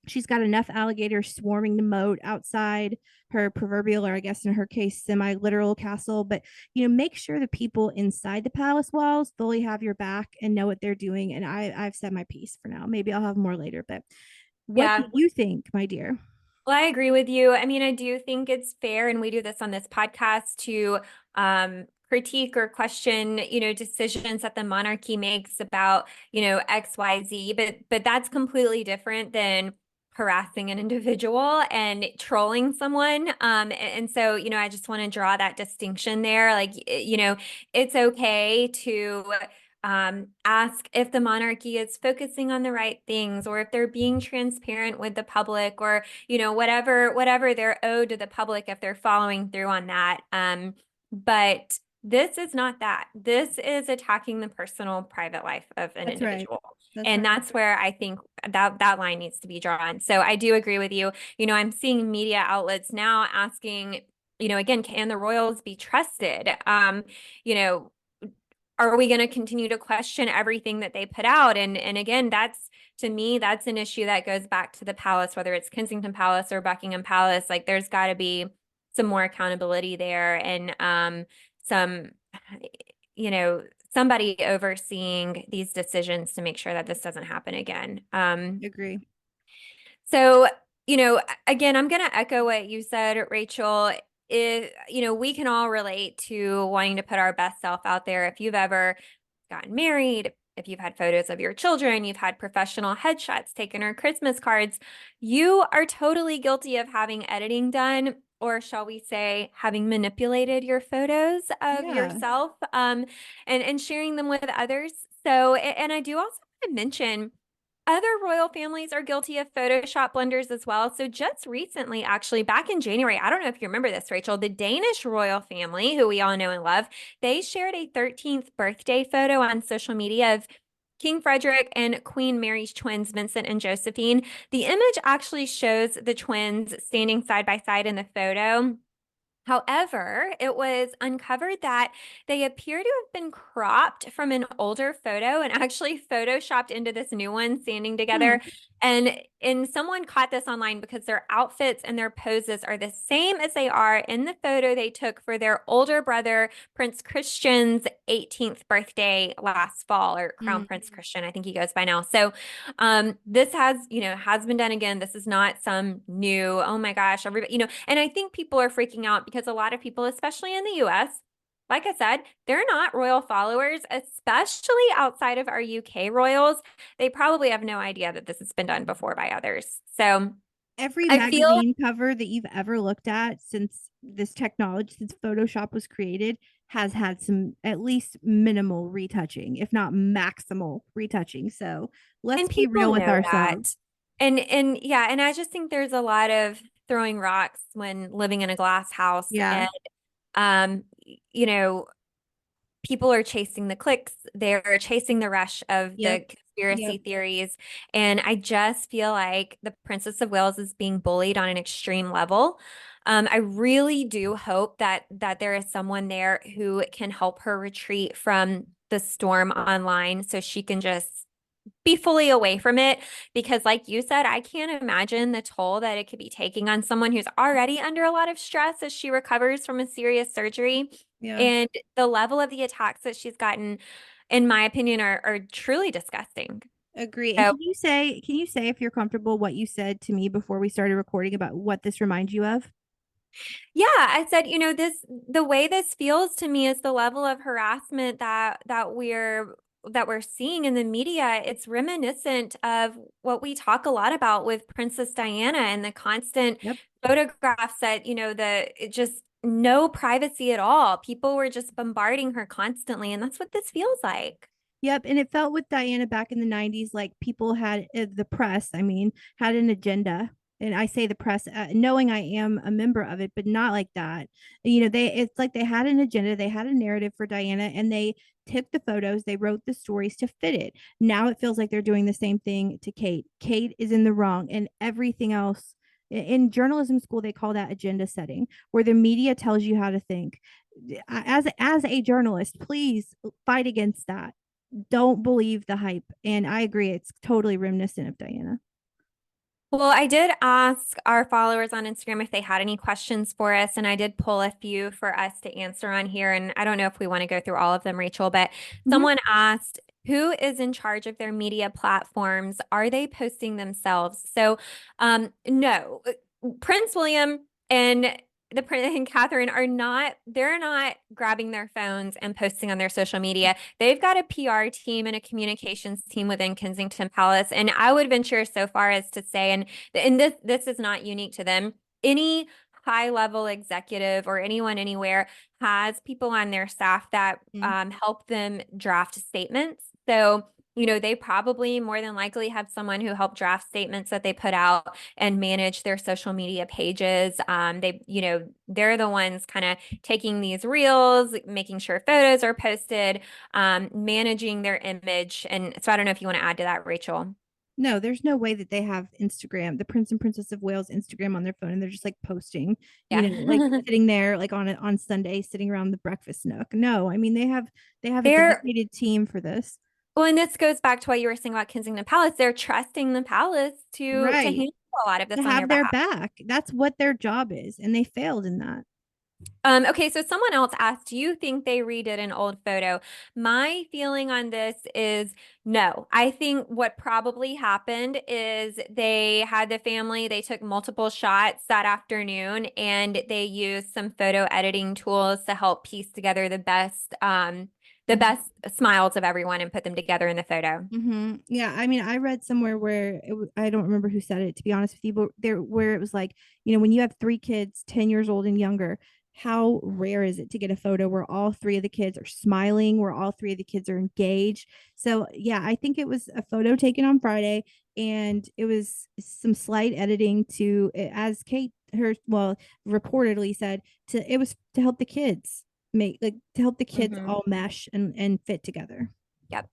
S2: She's got enough alligators swarming the moat outside her proverbial, or I guess in her case, semi-literal castle. But, make sure the people inside the palace walls fully have your back and know what they're doing. And I've said my piece for now. Maybe I'll have more later. But what do
S3: Yeah.
S2: you think, my dear?
S3: Well, I agree with you. I mean, I do think it's fair, and we do this on this podcast to critique or question, decisions that the monarchy makes about, X, Y, Z. But that's completely different than harassing an individual and trolling someone. And so, I just want to draw that distinction there. Like, it's okay to ask if the monarchy is focusing on the right things, or if they're being transparent with the public, or whatever they're owed to the public, if they're following through on that. But this is not that. This is attacking the personal private life of an
S2: That's right.
S3: individual.
S2: That's
S3: And
S2: right.
S3: that's where I think that line needs to be drawn. So I do agree with you. I'm seeing media outlets now asking, again, can the royals be trusted? You know, are we going to continue to question everything that they put out? And again, to me, that's an issue that goes back to the palace, whether it's Kensington Palace or Buckingham Palace. Like, there's got to be some more accountability there, and some, somebody overseeing these decisions to make sure that this doesn't happen again.
S2: Agree.
S3: So, again, I'm going to echo what you said, Rachel. We can all relate to wanting to put our best self out there. If you've ever gotten married, if you've had photos of your children, you've had professional headshots taken or Christmas cards, you are totally guilty of having editing done, or shall we say, having manipulated your photos of yourself, and sharing them with others. So, and I do also want to mention, other royal families are guilty of Photoshop blunders as well. So just recently, actually, back in January, I don't know if you remember this, Rachel, the Danish royal family, who we all know and love, they shared a 13th birthday photo on social media of King Frederick and Queen Mary's twins, Vincent and Josephine. The image actually shows the twins standing side by side in the photo. However, it was uncovered that they appear to have been cropped from an older photo and actually photoshopped into this new one standing together. And someone caught this online because their outfits and their poses are the same as they are in the photo they took for their older brother, Prince Christian's 18th birthday last fall, or Crown Prince Christian, I think he goes by now. So this has been done again. This is not some new, oh my gosh, everybody, and I think people are freaking out because a lot of people, especially in the US, like I said, they're not royal followers, especially outside of our UK royals. They probably have no idea that this has been done before by others. So
S2: Every
S3: I feel
S2: magazine cover that you've ever looked at since Photoshop was created, has had some at least minimal retouching, if not maximal retouching. So let's
S3: and
S2: be
S3: people
S2: real with
S3: know
S2: ourselves.
S3: that. And yeah, and I just think there's a lot of throwing rocks when living in a glass house.
S2: Yeah.
S3: And people are chasing the clicks, they're chasing the rush of the conspiracy theories. And I just feel like the Princess of Wales is being bullied on an extreme level. I really do hope that there is someone there who can help her retreat from the storm online, so she can just be fully away from it. Because like you said, I can't imagine the toll that it could be taking on someone who's already under a lot of stress as she recovers from a serious surgery. And the level of the attacks that she's gotten, in my opinion, are truly disgusting.
S2: Agree. And
S3: So,
S2: can you say if you're comfortable what you said to me before we started recording about what this reminds you of?
S3: yeah, I said, the way this feels to me is the level of harassment that we're seeing in the media. It's reminiscent of what we talk a lot about with Princess Diana and the constant photographs that, just no privacy at all. People were just bombarding her constantly, and that's what this feels like.
S2: Yep. And it felt with Diana back in the 90s like people had, the press, I mean, had an agenda. And I say the press, knowing I am a member of it, but not like that. It's like they had an agenda, they had a narrative for Diana, and they took the photos, they wrote the stories to fit it. Now it feels like they're doing the same thing to Kate. Kate is in the wrong, and everything else. In journalism school, they call that agenda setting, where the media tells you how to think. As a journalist, please fight against that. Don't believe the hype. And I agree, it's totally reminiscent of Diana.
S3: Well, I did ask our followers on Instagram if they had any questions for us, and I did pull a few for us to answer on here. And I don't know if we want to go through all of them, Rachel, but
S2: Mhm.
S3: someone asked, who is in charge of their media platforms? Are they posting themselves? So, no, Prince William and the Prince and Catherine are not, they're not grabbing their phones and posting on their social media. They've got a PR team and a communications team within Kensington Palace. And I would venture so far as to say, and this is not unique to them, any high level executive or anyone anywhere has people on their staff that
S2: Mm.
S3: help them draft statements. So, they probably more than likely have someone who helped draft statements that they put out and manage their social media pages. They're the ones kind of taking these reels, making sure photos are posted, managing their image. And so I don't know if you want to add to that, Rachel.
S2: No, there's no way that they have Instagram, the Prince and Princess of Wales Instagram on their phone, and they're just like posting,
S3: Yeah.
S2: like sitting there like on Sunday, sitting around the breakfast nook. No, I mean they have a
S3: They're
S2: dedicated team for this.
S3: Well, and this goes back to what you were saying about Kensington Palace. They're trusting the palace to
S2: Right.
S3: handle a lot of
S2: To
S3: this on their
S2: have their
S3: behalf.
S2: back. That's what their job is, and they failed in that.
S3: Okay, so someone else asked, do you think they redid an old photo? My feeling on this is no. I think what probably happened is they had the family, they took multiple shots that afternoon, and they used some photo editing tools to help piece together the
S2: Mhm.
S3: best smiles of everyone and put them together in the photo.
S2: Yeah, I mean, I read somewhere where I don't remember who said it, to be honest with you, but there where it was like, when you have three kids, 10 years old and younger, how rare is it to get a photo where all three of the kids are smiling, where all three of the kids are engaged? So, yeah, I think it was a photo taken on Friday, and it was some slight editing to, as Kate, reportedly said, it was to help the kids to help the kids
S3: Mhm.
S2: all mesh and fit together.
S3: Yep.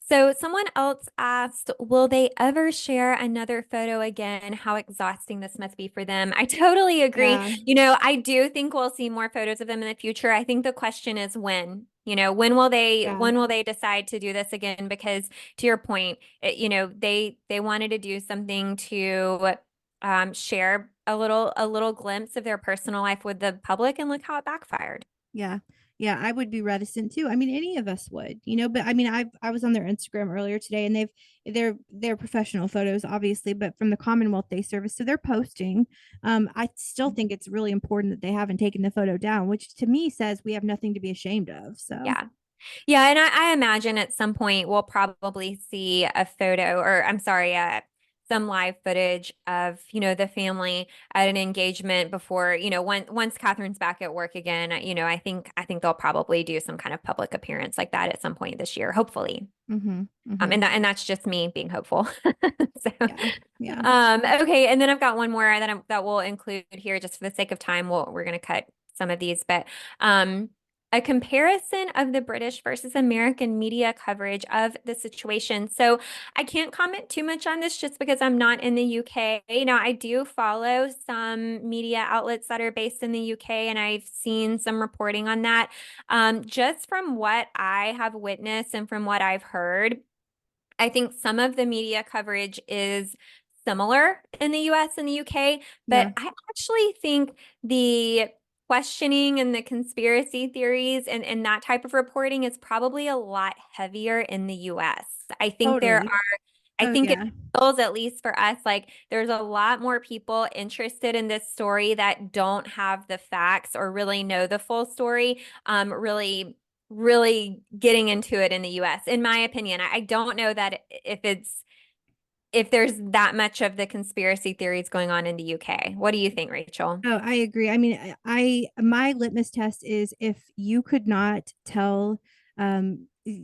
S3: So someone else asked, will they ever share another photo again? How exhausting this must be for them. I totally agree.
S2: Yeah.
S3: I do think we'll see more photos of them in the future. I think the question is when.
S2: Yeah.
S3: when will they decide to do this again? Because to your point, they wanted to do something to share a little glimpse of their personal life with the public, and look how it backfired.
S2: Yeah. Yeah, I would be reticent too. I mean, any of us would, but I mean, I was on their Instagram earlier today, and they're professional photos, obviously, but from the Commonwealth Day Service. So they're posting. I still think it's really important that they haven't taken the photo down, which to me says we have nothing to be ashamed of. So
S3: Yeah. Yeah, and I imagine at some point we'll probably see a photo, or I'm sorry, some live footage of, the family at an engagement before, once Catherine's back at work again, I think they'll probably do some kind of public appearance like that at some point this year, hopefully.
S2: mm-hmm, mm-hmm.
S3: And that's just me being hopeful. So,
S2: Yeah. Yeah.
S3: okay, and then I've got one more that we'll include here just for the sake of time. We're going to cut some of these, but a comparison of the British versus American media coverage of the situation. So I can't comment too much on this just because I'm not in the UK. Now, I do follow some media outlets that are based in the UK, and I've seen some reporting on that. Just from what I have witnessed and from what I've heard, I think some of the media coverage is similar in the US and the UK,
S2: Yeah.
S3: but I actually think the questioning and the conspiracy theories and that type of reporting is probably a lot heavier in the US. I think
S2: Totally.
S3: I
S2: Oh
S3: think it
S2: yeah.
S3: feels, at least for us, like there's a lot more people interested in this story that don't have the facts or really know the full story, really getting into it in the US, in my opinion. I don't know that if there's that much of the conspiracy theories going on in the UK. What do you think, Rachel?
S2: Oh, I agree. I mean, my litmus test is if you could not tell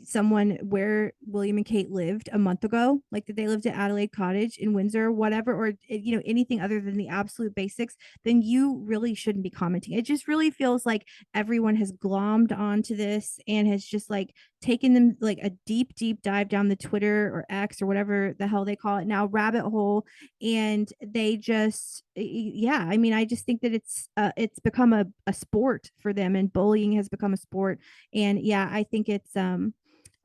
S2: someone where William and Kate lived a month ago, like that they lived at Adelaide Cottage in Windsor or whatever, or anything other than the absolute basics, then you really shouldn't be commenting. It just really feels like everyone has glommed onto this and has just like taken them like a deep, deep dive down the Twitter or X or whatever the hell they call it now, rabbit hole, and they just yeah, I mean, I just think that it's become a sport for them, and bullying has become a sport. And yeah, I think it's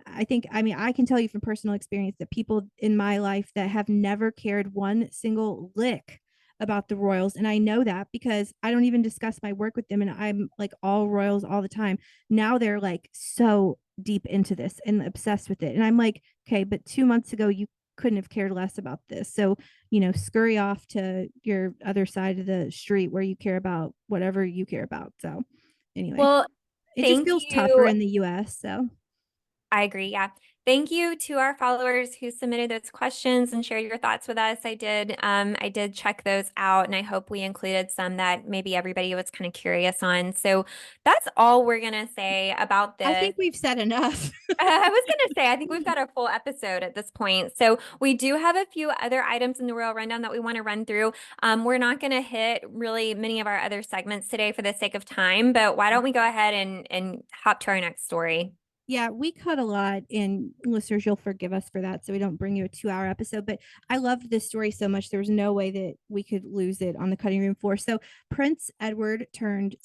S2: I mean, I can tell you from personal experience that people in my life that have never cared one single lick about the royals, and I know that because I don't even discuss my work with them, and I'm like all royals all the time. Now they're like so deep into this and obsessed with it, and I'm like, okay, but 2 months ago you couldn't have cared less about this. So, scurry off to your other side of the street where you care about whatever you care about. So anyway,
S3: Well,
S2: it just
S3: thank
S2: feels tougher
S3: you.
S2: in the US. So
S3: I agree. Yeah. Thank you to our followers who submitted those questions and shared your thoughts with us. I did check those out, and I hope we included some that maybe everybody was kind of curious on. So that's all we're gonna say about
S2: I
S3: this.
S2: think we've said enough.
S3: I was going to say, I think we've got a full episode at this point. So we do have a few other items in the Royal Rundown that we want to run through. We're not going to hit really many of our other segments today for the sake of time, but why don't we go ahead and hop to our next story?
S2: Yeah, we cut a lot, and listeners, you'll forgive us for that. So we don't bring you a 2-hour episode, but I loved this story so much. There was no way that we could lose it on the cutting room floor. So Prince Edward turned,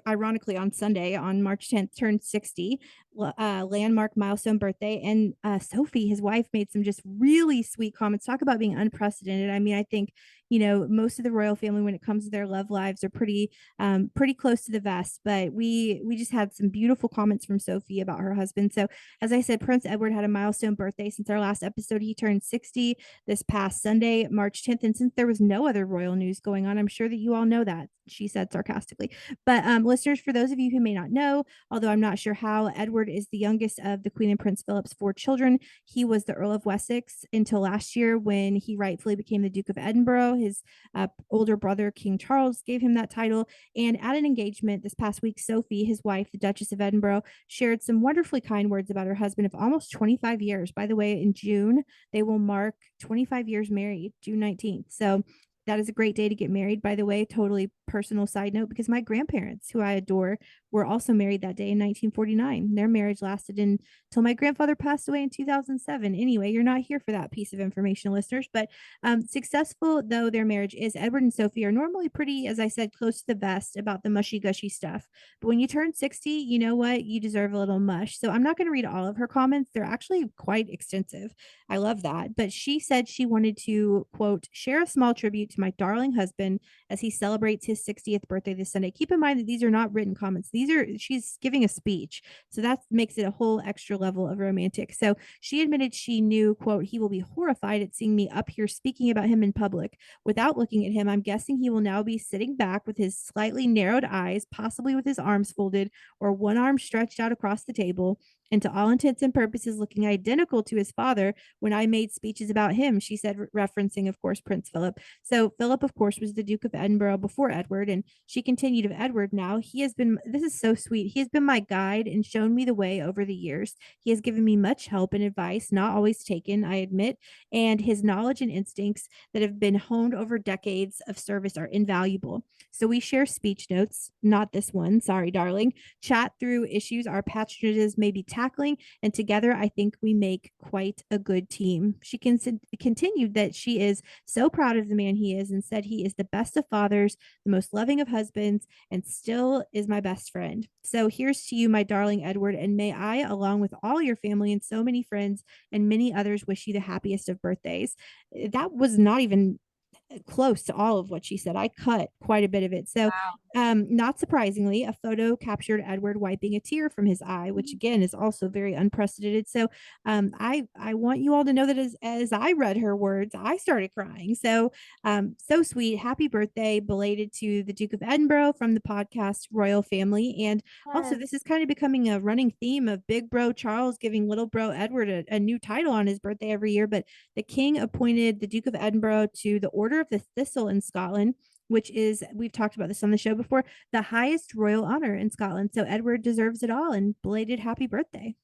S2: ironically, on Sunday, on March 10th, turned 60, landmark milestone birthday. And Sophie, his wife, made some just really sweet comments. Talk about being unprecedented. I mean, I think, most of the royal family, when it comes to their love lives, are pretty close to the vest. But we just had some beautiful comments from Sophie about her husband. So as I said, Prince Edward had a milestone birthday since our last episode. He turned 60 this past Sunday, March 10th. And since there was no other royal news going on, I'm sure that you all know that, she said sarcastically. But listeners, for those of you who may not know, although I'm not sure how, Edward is the youngest of the Queen and Prince Philip's 4 children. He was the Earl of Wessex until last year, when he rightfully became the Duke of Edinburgh. His older brother, King Charles, gave him that title. And at an engagement this past week, Sophie, his wife, the Duchess of Edinburgh, shared some wonderfully kind words about her husband of almost 25 years. By the way, in June, they will mark 25 years married, June 19th. So that is a great day to get married, by the way. Totally personal side note, because my grandparents, who I adore, were also married that day in 1949. Their marriage lasted until my grandfather passed away in 2007. Anyway, you're not here for that piece of information, listeners. But successful though their marriage is, Edward and Sophie are normally pretty, as I said, close to the vest about the mushy gushy stuff. But when you turn 60, you know what? You deserve a little mush. So I'm not going to read all of her comments. They're actually quite extensive. I love that. But she said she wanted to, quote, share a small tribute to my darling husband as he celebrates his 60th birthday this Sunday. Keep in mind that these are not written comments. She's giving a speech. So that makes it a whole extra level of romantic. So she admitted she knew, quote, he will be horrified at seeing me up here speaking about him in public without looking at him. I'm guessing he will now be sitting back with his slightly narrowed eyes, possibly with his arms folded or one arm stretched out across the table, and to all intents and purposes looking identical to his father when I made speeches about him, she said, referencing, of course, Prince Philip. So Philip, of course, was the Duke of Edinburgh before Edward, and she continued, of Edward now, he has been, this is so sweet, he has been my guide and shown me the way over the years. He has given me much help and advice, not always taken, I admit, and his knowledge and instincts that have been honed over decades of service are invaluable. So we share speech notes, not this one, sorry, darling, chat through issues our patronages may be tackling, and together I think we make quite a good team. She continued that she is so proud of the man he is and said he is the best of fathers, the most loving of husbands, and still is my best friend. So here's to you, my darling Edward, and may I, along with all your family and so many friends and many others, wish you the happiest of birthdays. That was not even close to all of what she said. I cut quite a bit of it. So, not surprisingly, a photo captured Edward wiping a tear from his eye, which again is also very unprecedented. So, I want you all to know that as I read her words, I started crying. So, so sweet. Happy birthday, belated, to the Duke of Edinburgh from the podcast Royal Family. And also, this is kind of becoming a running theme of Big Bro Charles giving little bro Edward a new title on his birthday every year. But the king appointed the Duke of Edinburgh to the Order of the Thistle in Scotland, which is, we've talked about this on the show before, the highest royal honor in Scotland. So Edward deserves it all, and belated happy birthday.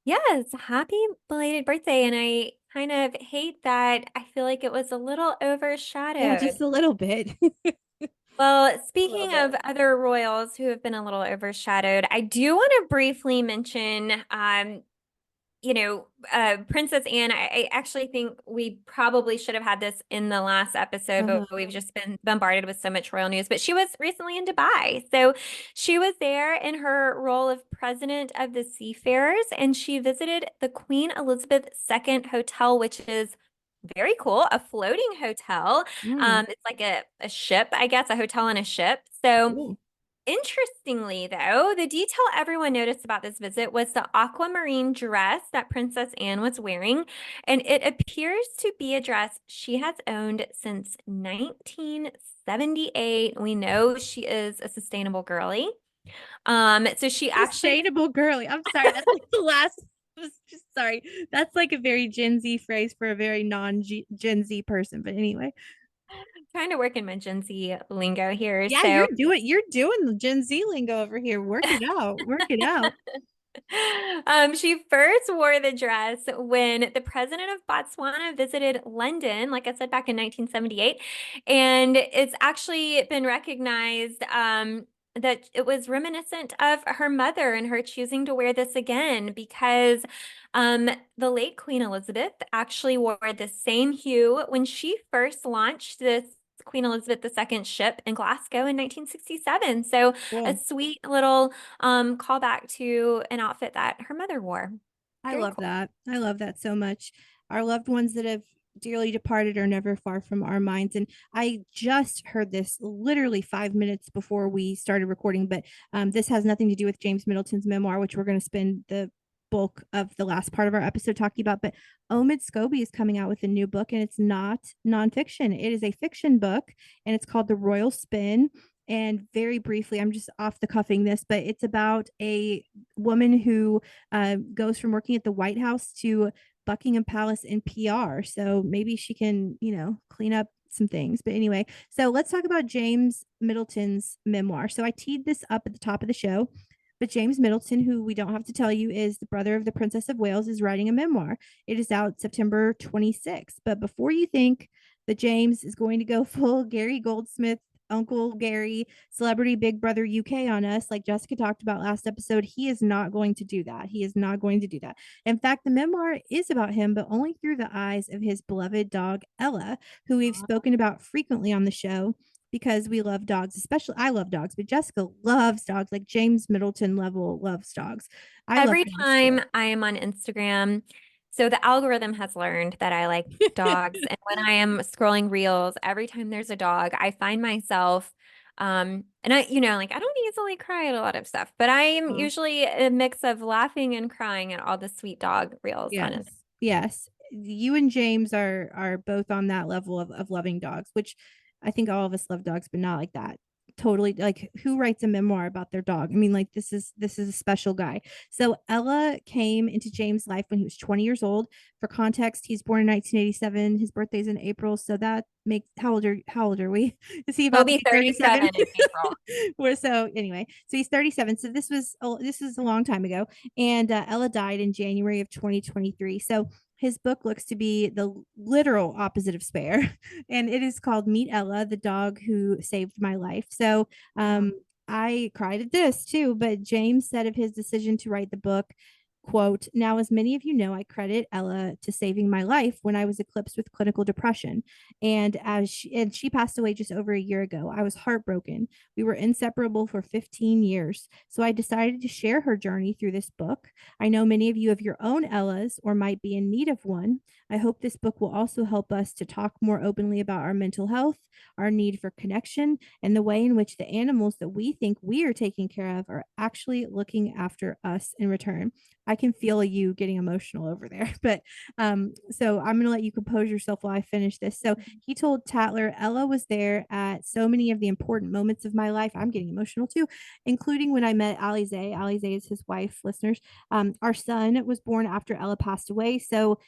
S3: Yes, happy belated birthday. And I kind of hate that I feel like it was a little overshadowed.
S2: Yeah, just a little bit.
S3: Well, speaking of other royals who have been a little overshadowed, I do want to briefly mention Princess Anne, I actually think we probably should have had this in the last episode, but we've just been bombarded with so much royal news. But she was recently in Dubai. So she was there in her role of president of the seafarers, and she visited the Queen Elizabeth II Hotel, which is very cool, a floating hotel. It's like a ship, I guess, a hotel on a ship. So
S2: Cool.
S3: interestingly, though, the detail everyone noticed about this visit was the aquamarine dress that Princess Anne was wearing, and it appears to be a dress she has owned since 1978. We know she is a sustainable girly. So she actually
S2: Sustainable girly. I'm sorry. That's like the last. Just sorry. That's like a very Gen Z phrase for a very non-Gen Z person. But anyway.
S3: trying to work in my Gen Z lingo here.
S2: Yeah,
S3: So
S2: you're doing the Gen Z lingo over here. Work it out. Work it out.
S3: She first wore the dress when the president of Botswana visited London, like I said, back in 1978. And it's actually been recognized that it was reminiscent of her mother and her choosing to wear this again because the late Queen Elizabeth actually wore the same hue when she first launched this Queen Elizabeth II ship in Glasgow in 1967. So a
S2: Cool.
S3: sweet little callback to an outfit that her mother wore.
S2: I
S3: Very
S2: love
S3: cool.
S2: that. I love that so much. Our loved ones that have dearly departed are never far from our minds. And I just heard this literally 5 minutes before we started recording, but this has nothing to do with James Middleton's memoir, which we're going to spend the bulk of the last part of our episode talking about. But Omid Scobie is coming out with a new book, and it's not nonfiction. It is a fiction book, and it's called The Royal Spin. And very briefly, I'm just off the cuffing this, but it's about a woman who goes from working at the White House to Buckingham Palace in PR. So maybe she can, clean up some things. But anyway, so let's talk about James Middleton's memoir. So I teed this up at the top of the show. But James Middleton, who we don't have to tell you is the brother of the Princess of Wales, is writing a memoir. It is out September 26th. But before you think that James is going to go full Gary Goldsmith, Uncle Gary, celebrity Big Brother UK on us, like Jessica talked about last episode, he is not going to do that. He is not going to do that. In fact, the memoir is about him, but only through the eyes of his beloved dog, Ella, who we've spoken about frequently on the show because we love dogs, especially I love dogs, but Jessica loves dogs, like James Middleton level loves dogs.
S3: Every time I am on Instagram, so the algorithm has learned that I like dogs. And when I am scrolling reels, every time there's a dog, I find myself, and I, like I don't easily cry at a lot of stuff, but I am usually a mix of laughing and crying at all the sweet dog reels on it.
S2: Yes. You and James are both on that level of loving dogs, which I think all of us love dogs, but not like that. Totally, like who writes a memoir about their dog? I mean, like this is a special guy. So Ella came into James' life when he was 20 years old. For context, he's born in 1987. His birthday's in April, so that makes how old are we? Is he about
S3: He'll be 37 in April.
S2: So anyway, so he's 37. So this was a long time ago, and Ella died in January of 2023. So his book looks to be the literal opposite of Spare, and it is called Meet Ella, the dog who saved my life. So I cried at this too, but James said of his decision to write the book, quote, "Now, as many of you know, I credit Ella to saving my life when I was eclipsed with clinical depression. And she passed away just over a year ago. I was heartbroken. We were inseparable for 15 years. So I decided to share her journey through this book. I know many of you have your own Ellas or might be in need of one. I hope this book will also help us to talk more openly about our mental health, our need for connection, and the way in which the animals that we think we are taking care of are actually looking after us in return." I can feel you getting emotional over there. But so I'm going to let you compose yourself while I finish this. So he told Tatler, "Ella was there at so many of the important moments of my life." I'm getting emotional too, including when I met Alize. Alize is his wife, listeners. Our son was born after Ella passed away. So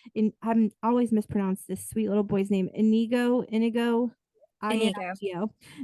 S2: I'm always mispronounce this sweet little boy's name, Inigo. INIGO.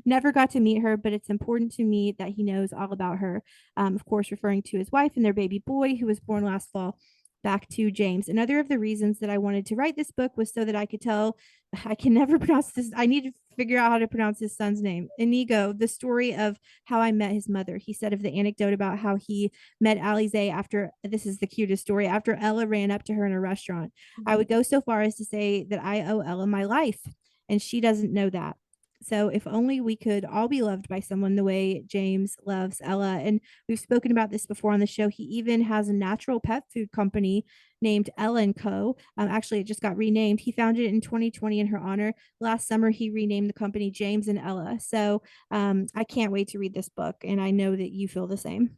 S2: Never got to meet her, but it's important to me that he knows all about her. Of course, referring to his wife and their baby boy, who was born last fall. Back to James. Another of the reasons that I wanted to write this book was so that I could tell, I can never pronounce this. I need to figure out how to pronounce his son's name. Inigo, the story of how I met his mother. He said of the anecdote about how he met Alize after, this is the cutest story, after Ella ran up to her in a restaurant. I would go so far as to say that I owe Ella my life, and she doesn't know that. So if only we could all be loved by someone the way James loves Ella. And we've spoken about this before on the show. He even has a natural pet food company named Ella & Co. Actually, it just got renamed. He founded it in 2020 in her honor. Last summer, he renamed the company James and Ella. So I can't wait to read this book, and I know that you feel the same.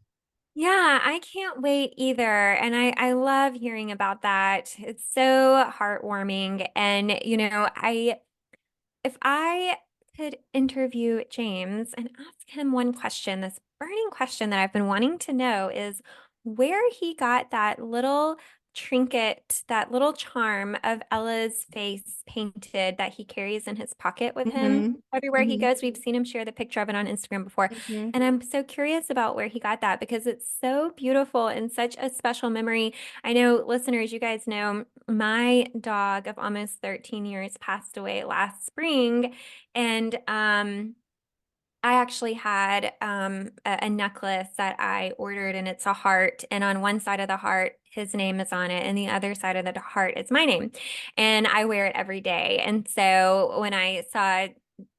S3: Yeah, I can't wait either. And I love hearing about that. It's so heartwarming. And, if I could interview James and ask him one question, this burning question that I've been wanting to know is where he got that little trinket, that little charm of Ella's face painted that he carries in his pocket with him everywhere he goes. We've seen him share the picture of it on Instagram before. And I'm so curious about where he got that because it's so beautiful and such a special memory. I know listeners, you guys know my dog of almost 13 years passed away last spring. And I actually had a necklace that I ordered, and it's a heart. And on one side of the heart, his name is on it, and the other side of the heart is my name. And I wear it every day. And so when I saw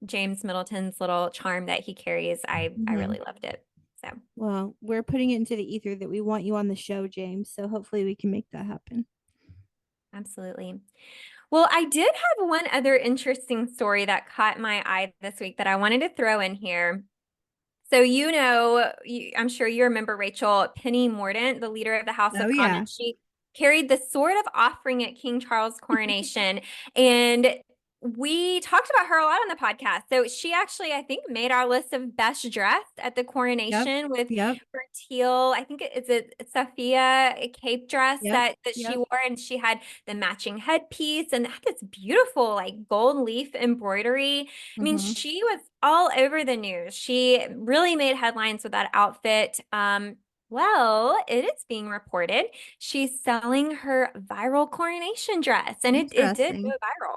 S3: James Middleton's little charm that he carries, I really loved it. So,
S2: well, we're putting it into the ether that we want you on the show, James. So hopefully we can make that happen.
S3: absolutely. Well, I did have one other interesting story that caught my eye this week that I wanted to throw in here. So, I'm sure you remember Rachel Penny Mordaunt, the leader of the House of Commons. She carried the sword of offering at King Charles' coronation. And we talked about her a lot on the podcast. So she actually, I think, made our list of best dressed at the coronation with her teal, I think it's a Sophia cape dress that she wore. And she had the matching headpiece and had this beautiful like gold leaf embroidery. I mean, she was all over the news. She really made headlines with that outfit. Well, it is being reported she's selling her viral coronation dress, and it did go viral.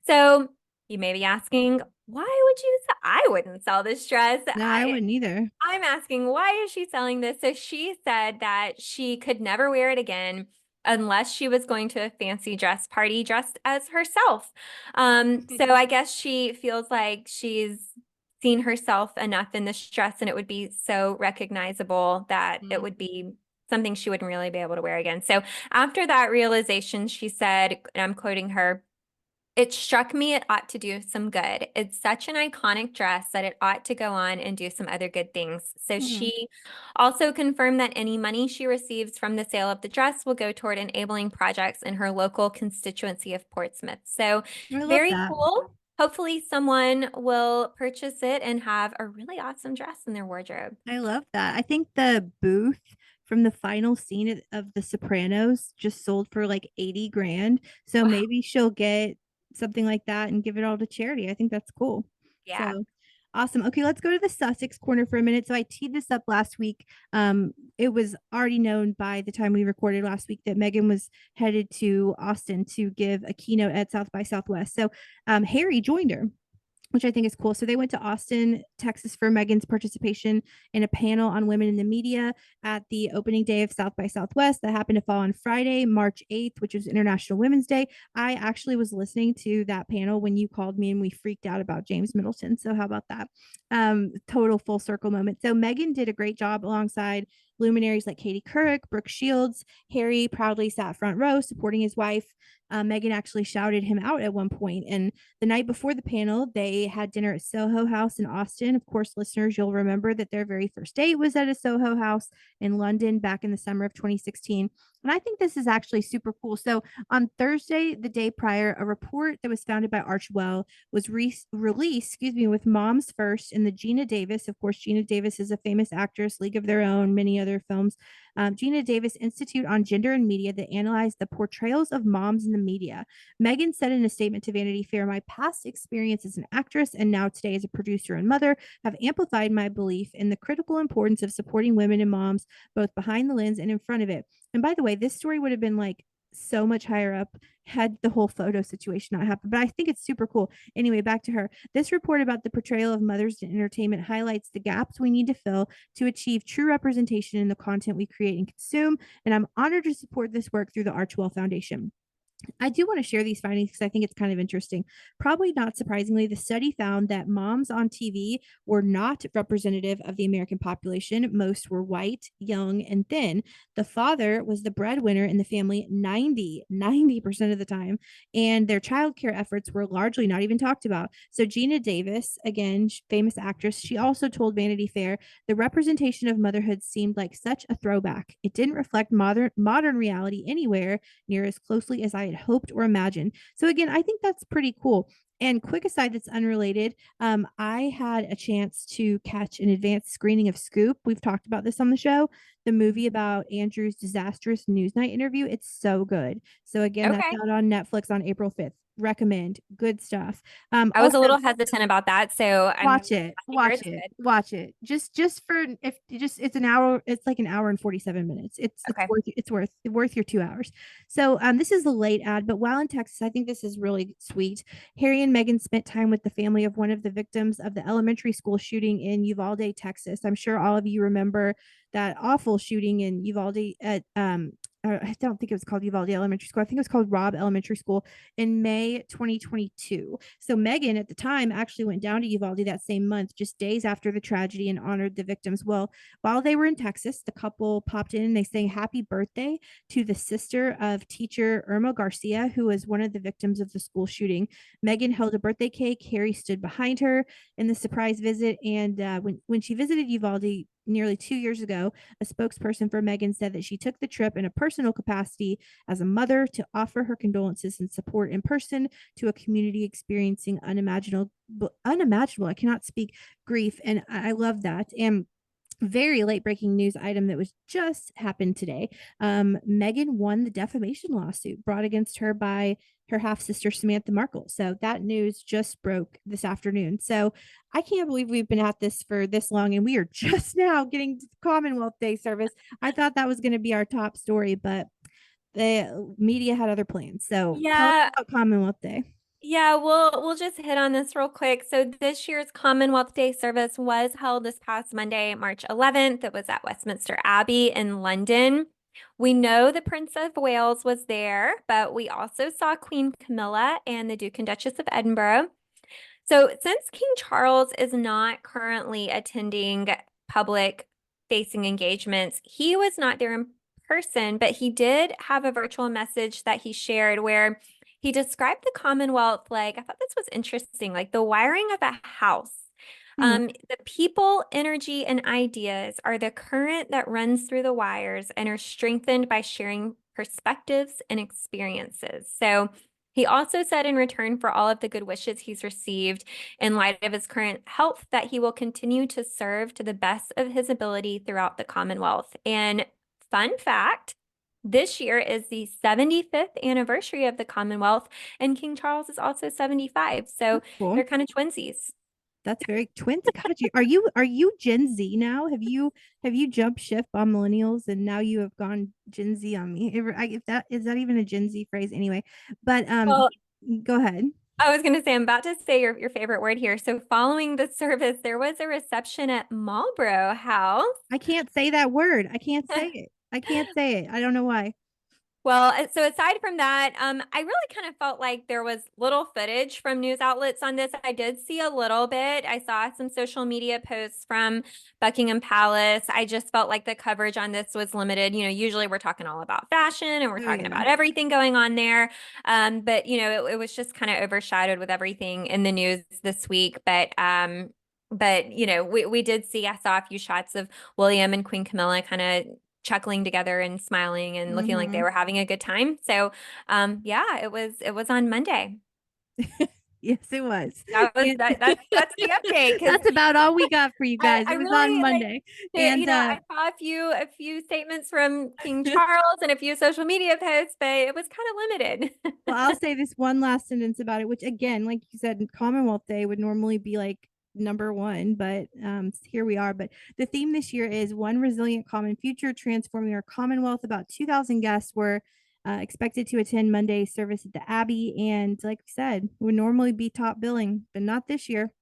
S3: So you may be asking, why would you sell? I wouldn't sell this dress.
S2: No, I wouldn't either.
S3: I'm asking, why is she selling this? So she said that she could never wear it again unless she was going to a fancy dress party dressed as herself. So I guess she feels like she's seen herself enough in this dress and it would be so recognizable that it would be something she wouldn't really be able to wear again. So after that realization, she said, and I'm quoting her, "It struck me it ought to do some good. It's such an iconic dress that it ought to go on and do some other good things." So she also confirmed that any money she receives from the sale of the dress will go toward enabling projects in her local constituency of Portsmouth. So very cool. Hopefully someone will purchase it and have a really awesome dress in their wardrobe.
S2: I love that. I think the booth from the final scene of The Sopranos just sold for like 80 grand. So maybe she'll get something like that and give it all to charity. I think that's cool.
S3: Yeah.
S2: So awesome. Okay, let's go to the Sussex corner for a minute. So I teed this up last week. It was already known by the time we recorded last week that Meghan was headed to Austin to give a keynote at South by Southwest. So Harry joined her, which I think is cool. So they went to Austin, Texas for Meghan's participation in a panel on women in the media at the opening day of South by Southwest that happened to fall on Friday, March 8th, which was International Women's Day. I actually was listening to that panel when you called me and we freaked out about James Middleton. So how about that? Total full circle moment. So Meghan did a great job alongside luminaries like Katie Couric, Brooke Shields. Harry proudly sat front row supporting his wife. Meghan actually shouted him out at one point. And the night before the panel, they had dinner at Soho House in Austin. Of course, listeners, you'll remember that their very first date was at a Soho House in London back in the summer of 2016. And I think this is actually super cool. So on Thursday, the day prior, a report that was founded by Archwell was released, with Moms First and the Gina Davis. Of course, Gina Davis is a famous actress, League of Their Own, many other films. Gina Davis Institute on Gender and Media that analyzed the portrayals of moms in the media. Meghan said in a statement to Vanity Fair, "My past experience as an actress and now today as a producer and mother have amplified my belief in the critical importance of supporting women and moms, both behind the lens and in front of it." And by the way, this story would have been like so much higher up had the whole photo situation not happened. But I think it's super cool. Anyway, back to her. This report about the portrayal of mothers in entertainment highlights the gaps we need to fill to achieve true representation in the content we create and consume. And I'm honored to support this work through the Archwell Foundation. I do want to share these findings because I think it's kind of interesting. Probably not surprisingly, the study found that moms on TV were not representative of the American population. Most were white, young, and thin. The father was the breadwinner in the family 90% of the time, and their childcare efforts were largely not even talked about. So Gina Davis, again, famous actress, she also told Vanity Fair, the representation of motherhood seemed like such a throwback. It didn't reflect modern reality anywhere near as closely as I had hoped or imagined. So again, I think that's pretty cool. And quick aside that's unrelated, I had a chance to catch an advanced screening of Scoop. We've talked about this on the show, the movie about Andrew's disastrous Newsnight interview. It's so good. So again, that's
S3: Okay.
S2: out on Netflix on April 5th. Recommend. Good stuff.
S3: I was a little hesitant about that, so I'm
S2: Watch it.
S3: glad to hear
S2: Watch
S3: it's
S2: it.
S3: good.
S2: Watch it. Just for if just it's an hour, it's like an hour and 47 minutes. It's
S3: Okay.
S2: worth your 2 hours. So this is the late ad, but while in Texas, I think this is really sweet. Harry and Meghan spent time with the family of one of the victims of the elementary school shooting in Uvalde, Texas. I'm sure all of you remember that awful shooting in Uvalde at I don't think it was called Uvalde Elementary School. I think it was called Robb Elementary School in May 2022. So Meghan at the time actually went down to Uvalde that same month, just days after the tragedy, and honored the victims. Well, while they were in Texas, the couple popped in and they sang happy birthday to the sister of teacher Irma Garcia, who was one of the victims of the school shooting. Meghan held a birthday cake. Harry stood behind her in the surprise visit. And when she visited Uvalde nearly 2 years ago, a spokesperson for Meghan said that she took the trip in a personal capacity as a mother to offer her condolences and support in person to a community experiencing unimaginable, I cannot speak, grief. And I love that. And very late breaking news item that was just happened today. Meghan won the defamation lawsuit brought against her by her half sister Samantha Markle. So that news just broke this afternoon. So I can't believe we've been at this for this long and we are just now getting to the Commonwealth Day service. I thought that was going to be our top story, but the media had other plans. So tell us
S3: Yeah,
S2: about Commonwealth Day.
S3: yeah, we'll just hit on this real quick. So this year's Commonwealth Day service was held this past Monday, March 11th. It was at Westminster Abbey in London. We know the Prince of Wales was there, but we also saw Queen Camilla and the Duke and Duchess of Edinburgh. So since King Charles is not currently attending public facing engagements, he was not there in person, but he did have a virtual message that he shared where he described the Commonwealth like, I thought this was interesting, like the wiring of a house. The people, energy, and ideas are the current that runs through the wires and are strengthened by sharing perspectives and experiences. So he also said in return for all of the good wishes he's received in light of his current health that he will continue to serve to the best of his ability throughout the Commonwealth. And fun fact, this year is the 75th anniversary of the Commonwealth, and King Charles is also 75. So
S2: Cool.
S3: they're kind of twinsies.
S2: That's very twins. God, are you Gen Z now? Have you jumped ship on millennials and now you have gone Gen Z on me? If that is that even a Gen Z phrase anyway? But
S3: Well,
S2: go ahead.
S3: I was going to say, I'm about to say your favorite word here. So following the service, there was a reception at Marlborough House.
S2: I can't say that word. I can't say it. I can't say it. I don't know why.
S3: Well, so aside from that, I really kind of felt like there was little footage from news outlets on this. I did see a little bit. I saw some social media posts from Buckingham Palace. I just felt like the coverage on this was limited. Usually we're talking all about fashion and we're
S2: Oh
S3: talking
S2: yeah.
S3: about everything going on there. But it was just kind of overshadowed with everything in the news this week. But we did see, I saw a few shots of William and Queen Camilla kind of chuckling together and smiling and looking like they were having a good time. So, yeah, it was on Monday.
S2: Yes, it was.
S3: That's the update.
S2: That's about all we got for you guys.
S3: I
S2: It was on
S3: really like,
S2: Monday. And
S3: I saw a few statements from King Charles and a few social media posts, but it was kind of limited.
S2: well, I'll say this one last sentence about it, which again, like you said, Commonwealth Day would normally be like number one, but here we are. But the theme this year is one resilient common future, transforming our Commonwealth. About 2,000 guests were expected to attend Monday's service at the Abbey. And like we said, would normally be top billing, but not this year.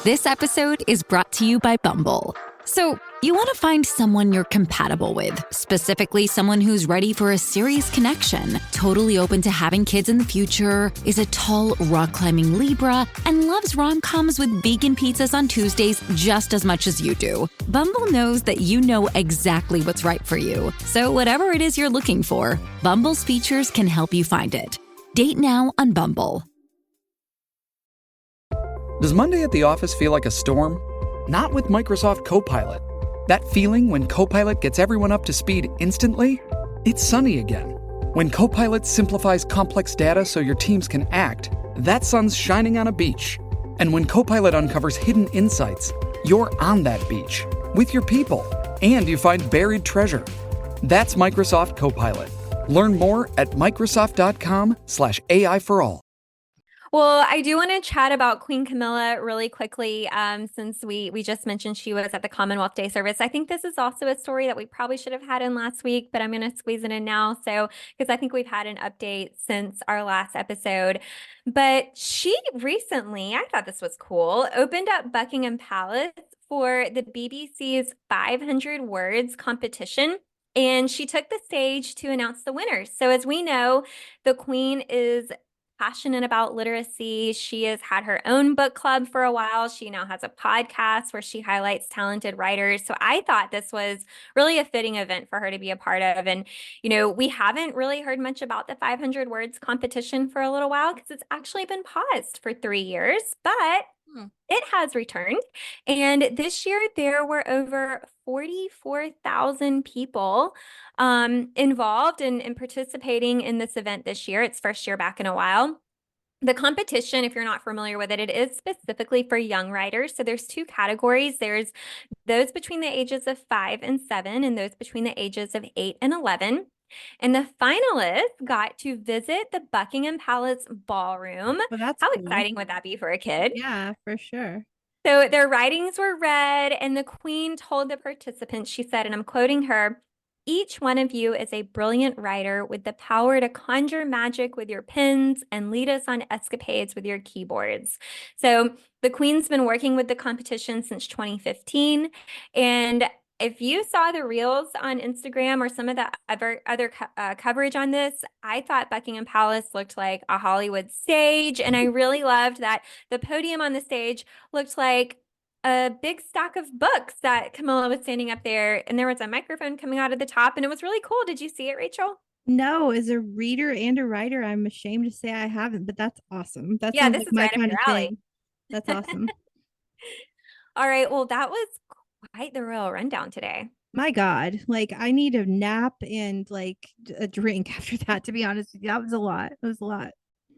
S4: This episode is brought to you by Bumble. So, you want to find someone you're compatible with, specifically someone who's ready for a serious connection, totally open to having kids in the future, is a tall, rock-climbing Libra, and loves rom-coms with vegan pizzas on Tuesdays just as much as you do. Bumble knows that you know exactly what's right for you. So whatever it is you're looking for, Bumble's features can help you find it. Date now on Bumble.
S5: Does Monday at the office feel like a storm? Not with Microsoft Copilot. That feeling when Copilot gets everyone up to speed instantly? It's sunny again. When Copilot simplifies complex data so your teams can act, that sun's shining on a beach. And when Copilot uncovers hidden insights, you're on that beach with your people, and you find buried treasure. That's Microsoft Copilot. Learn more at Microsoft.com/AI for all.
S3: Well, I do want to chat about Queen Camilla really quickly, since we just mentioned she was at the Commonwealth Day Service. I think this is also a story that we probably should have had in last week, but I'm going to squeeze it in now. So, because I think we've had an update since our last episode. But she recently, I thought this was cool, opened up Buckingham Palace for the BBC's 500 Words competition. And she took the stage to announce the winners. So as we know, the Queen is passionate about literacy. She has had her own book club for a while. She now has a podcast where she highlights talented writers. So I thought this was really a fitting event for her to be a part of. And, we haven't really heard much about the 500 Words competition for a little while because it's actually been paused for 3 years, but it has returned. And this year there were over 44,000 people involved in participating in this event this year. It's first year back in a while. The competition, if you're not familiar with it, it is specifically for young writers. So there's 2 categories. There's those between the ages of 5 and 7 and those between the ages of 8 and 11. And the finalists got to visit the Buckingham Palace ballroom.
S2: Well, that's
S3: How
S2: cool.
S3: exciting would that be for a kid?
S2: Yeah, for sure.
S3: So their writings were read, and the Queen told the participants, she said, and I'm quoting her, "Each one of you is a brilliant writer with the power to conjure magic with your pens and lead us on escapades with your keyboards." So the Queen's been working with the competition since 2015, and if you saw the reels on Instagram or some of the other coverage on this, I thought Buckingham Palace looked like a Hollywood stage. And I really loved that the podium on the stage looked like a big stack of books that Camilla was standing up there. And there was a microphone coming out of the top. And it was really cool. Did you see it, Rachel?
S2: No, as a reader and a writer, I'm ashamed to say I haven't, but that's awesome. That
S3: Yeah,
S2: sounds
S3: this
S2: like
S3: is
S2: my
S3: right up
S2: kind of
S3: your alley.
S2: thing. That's awesome.
S3: All right. Well, that was quite the royal rundown today.
S2: My God, like I need a nap and like a drink after that, to be honest with you. That was a lot. It was a lot.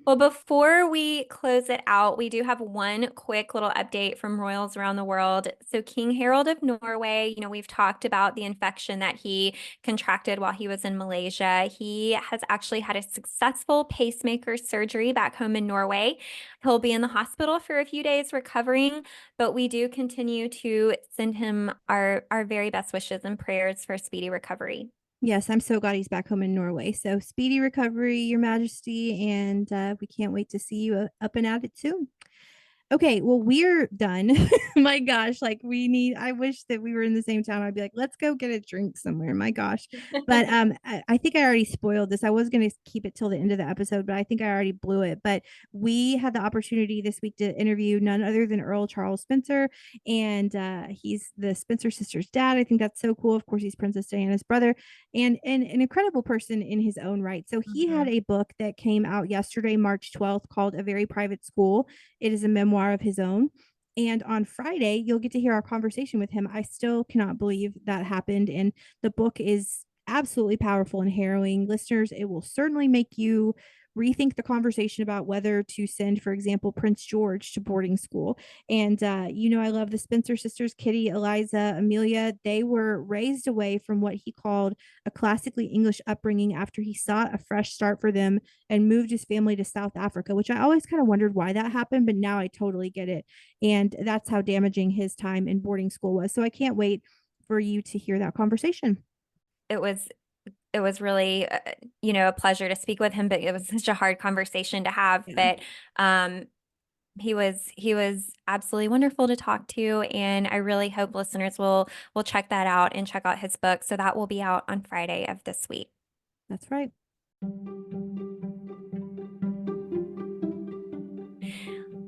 S3: Well, before we close it out, we do have one quick little update from royals around the world. So King Harold of Norway, we've talked about the infection that he contracted while he was in Malaysia. He has actually had a successful pacemaker surgery back home in Norway. He'll be in the hospital for a few days recovering, but we do continue to send him our very best wishes and prayers for a speedy recovery.
S2: Yes, I'm so glad he's back home in Norway. So speedy recovery, Your Majesty, and we can't wait to see you up and at it soon. Okay, well, we're done. My gosh, like I wish that we were in the same town. I'd be like, let's go get a drink somewhere. My gosh. But I think I already spoiled this. I was going to keep it till the end of the episode, but I think I already blew it. But we had the opportunity this week to interview none other than Earl Charles Spencer. And he's the Spencer sisters' dad. I think that's so cool. Of course, he's Princess Diana's brother and an incredible person in his own right. So he had a book that came out yesterday, March 12th, called A Very Private School. It is a memoir of his own. And on Friday, you'll get to hear our conversation with him. I still cannot believe that happened. And the book is absolutely powerful and harrowing. Listeners, it will certainly make you rethink the conversation about whether to send, for example, Prince George to boarding school. And, I love the Spencer sisters, Kitty, Eliza, Amelia. They were raised away from what he called a classically English upbringing after he sought a fresh start for them and moved his family to South Africa, which I always kind of wondered why that happened, but now I totally get it. And that's how damaging his time in boarding school was. So I can't wait for you to hear that conversation.
S3: It was really, a pleasure to speak with him, but it was such a hard conversation to have.
S2: Yeah.
S3: But he was absolutely wonderful to talk to, and I really hope listeners will check that out and check out his book. So that will be out on Friday of this week.
S2: That's right.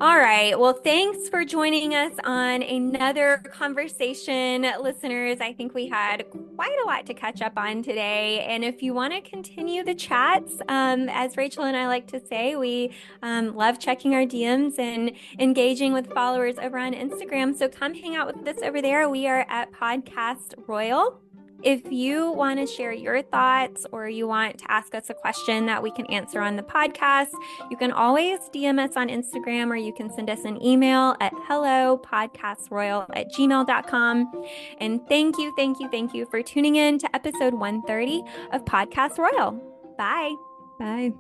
S3: All right. Well, thanks for joining us on another conversation, listeners. I think we had quite a lot to catch up on today. And if you want to continue the chats, as Rachel and I like to say, we love checking our DMs and engaging with followers over on Instagram. So come hang out with us over there. We are at Podcast Royal. If you want to share your thoughts or you want to ask us a question that we can answer on the podcast, you can always DM us on Instagram, or you can send us an email at hellopodcastroyal@gmail.com. And thank you for tuning in to episode 130 of Podcast Royal. Bye.
S2: Bye.